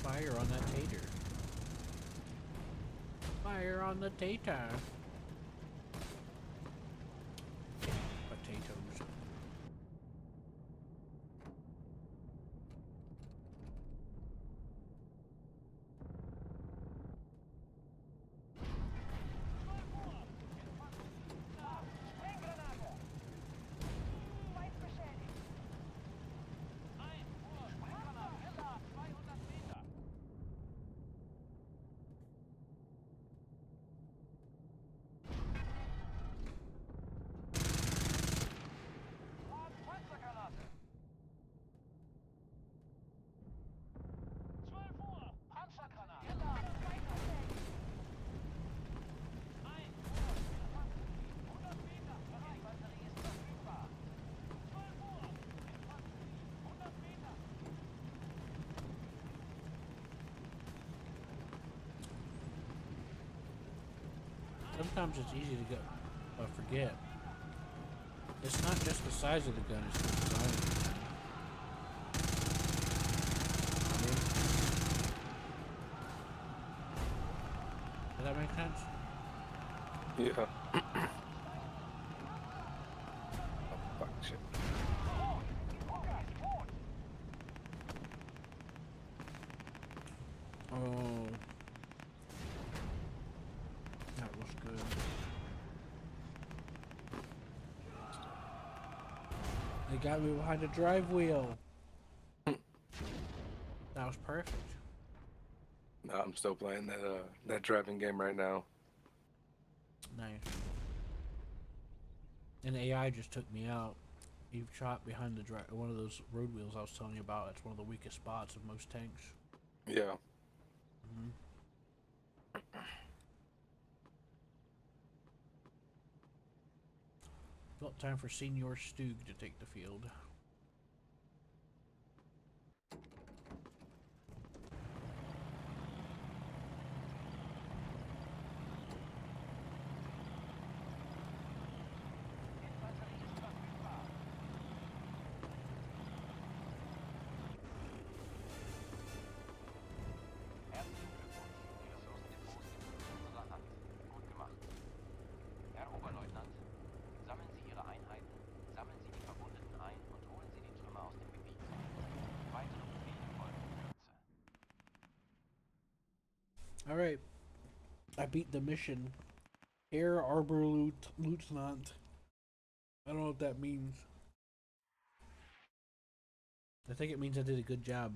fire on that tater. Fire on the tater. Potatoes. Sprenggranate. Leicht beschädigt. 1 Uhr. Sprenggranate. Geladen. 200 Meter. Panzergranate. 12 Uhr. Panzergranate. Geladen. Leicht beschädigt. 1 Uhr. Infanterie. 100 Meter. Bereit. Infanterie ist verfügbar. 12 Uhr. Infanterie. 100 Meter. Sometimes it's easy to go, forget. It's not just the size of the gun, it's the design of the gun. I mean, does that make sense? Yeah. Oh fuck shit. Oh. That was good. They got me behind the drive wheel. That was perfect. No, I'm still playing that driving game right now. Nice. And AI just took me out. He shot behind the one of those road wheels I was telling you about. It's one of the weakest spots of most tanks. Yeah. Mm-hmm. Well, time for Senior Stug to take the field. Infanterie ist verfügbar. Herzlichen Glückwunsch. Die Ressourcendepots sind in unserer Hand. Gut gemacht. Herr Oberleutnant, sammeln Sie Ihre Einheiten, sammeln Sie die Verwundeten ein und holen Sie die Trümmer aus dem Gebiet. Weitere Befehle folgen in Kürze. Alright. I beat the mission. Air Arbor Lieutenant. I don't know what that means. I think it means I did a good job.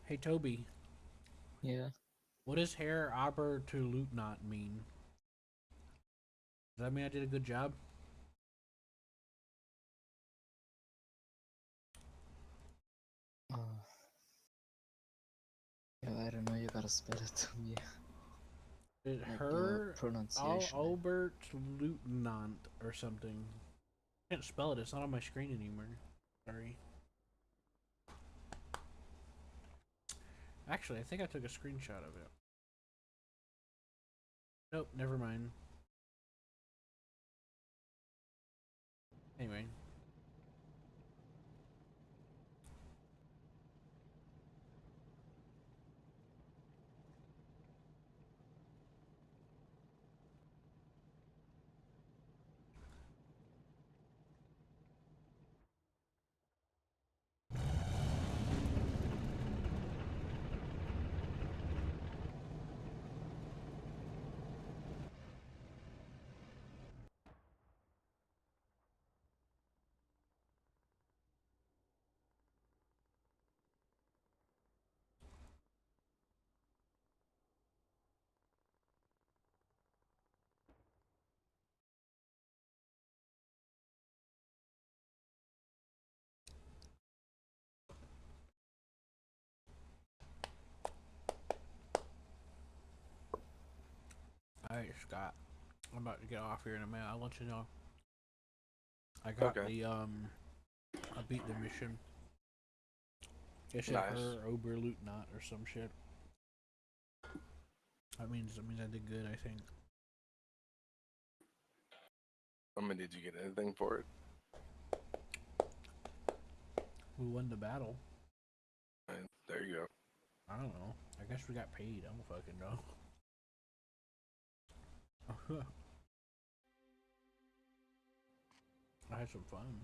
Hey Toby, Yeah. what does Herr Aber to Lieutenant mean? Does that mean I did a good job? gotta spell it to me. It Like her your pronunciation. Albert Lieutenant or something. I can't spell it. It's not on my screen anymore. Sorry. Actually, I think I took a screenshot of it. Nope, never mind. Anyway. Alright, Scott. I'm about to get off here in a minute. I'll let you know. I got Okay. I beat the mission. It said Nice. her Oberleutnant or some shit. That means I did good, I think. Did you get anything for it? Who won the battle? And there you go. I don't know. I guess we got paid. I don't fucking know. I had some fun.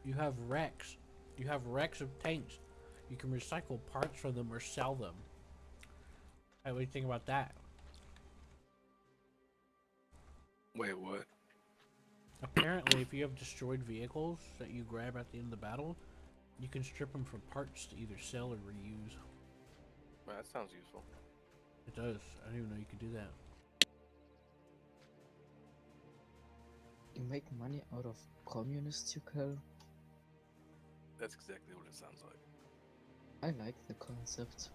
You have wrecks. You have wrecks of tanks. You can recycle parts from them or sell them. Hey, what do you think about that? Wait, what? Apparently, if you have destroyed vehicles that you grab at the end of the battle, you can strip them for parts to either sell or reuse. That sounds useful. It does. I didn't even know you could do that. You make money out of communists you kill? That's exactly what it sounds like. I like the concept.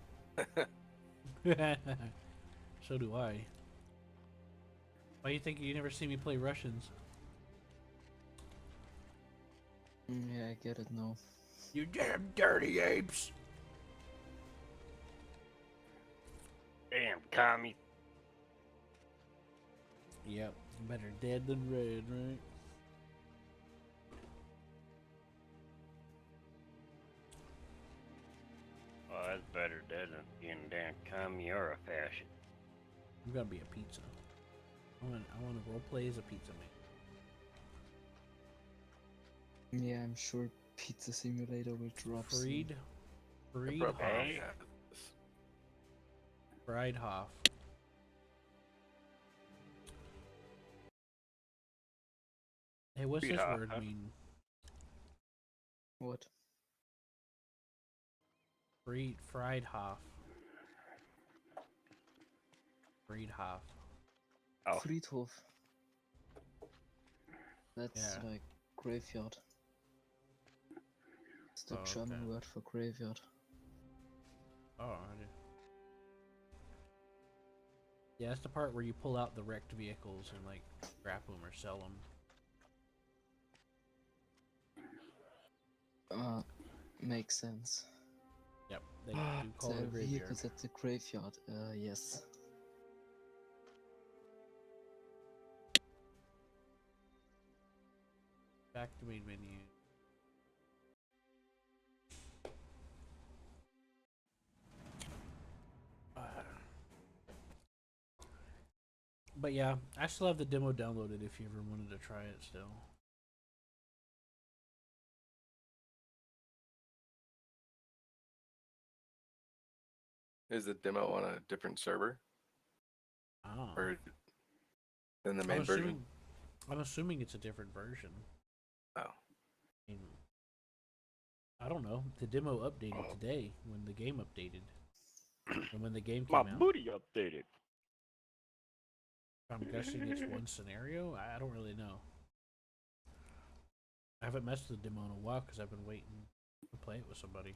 So do I. Why do you think you never see me play Russians? Yeah, I get it now. You damn dirty apes! Damn commie. Yep, better dead than red, right? Oh, that's better dead than being a damn commie or a fascist. I'm gonna be a pizza. I want to role play as a pizza man. Yeah, I'm sure Pizza Simulator will drop soon. Friedhoff. Hey. Friedhoff. Hey, what's this Friedhoff, word huh? mean? What? Friedhoff. Friedhoff. Oh, Friedhof. That's Yeah. like graveyard. It's the Oh, German okay. word for graveyard. Oh, I did. Yeah, that's the part where you pull out the wrecked vehicles and like scrap them or sell them. Makes sense. Yep, they do call it a The graveyard. vehicles at the graveyard, yes. Back to main menu. But yeah, I still have the demo downloaded if you ever wanted to try it still. Is the demo on a different server Oh. or than the I'm main version? assuming I'm assuming it's a different version. Oh. I mean, I don't know. The demo updated today when the game updated. And when the game came My out. booty updated. I'm guessing it's one scenario. I don't really know. I haven't messed with the demo in a while because I've been waiting to play it with somebody.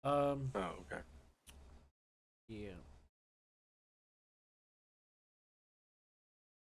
Oh, okay.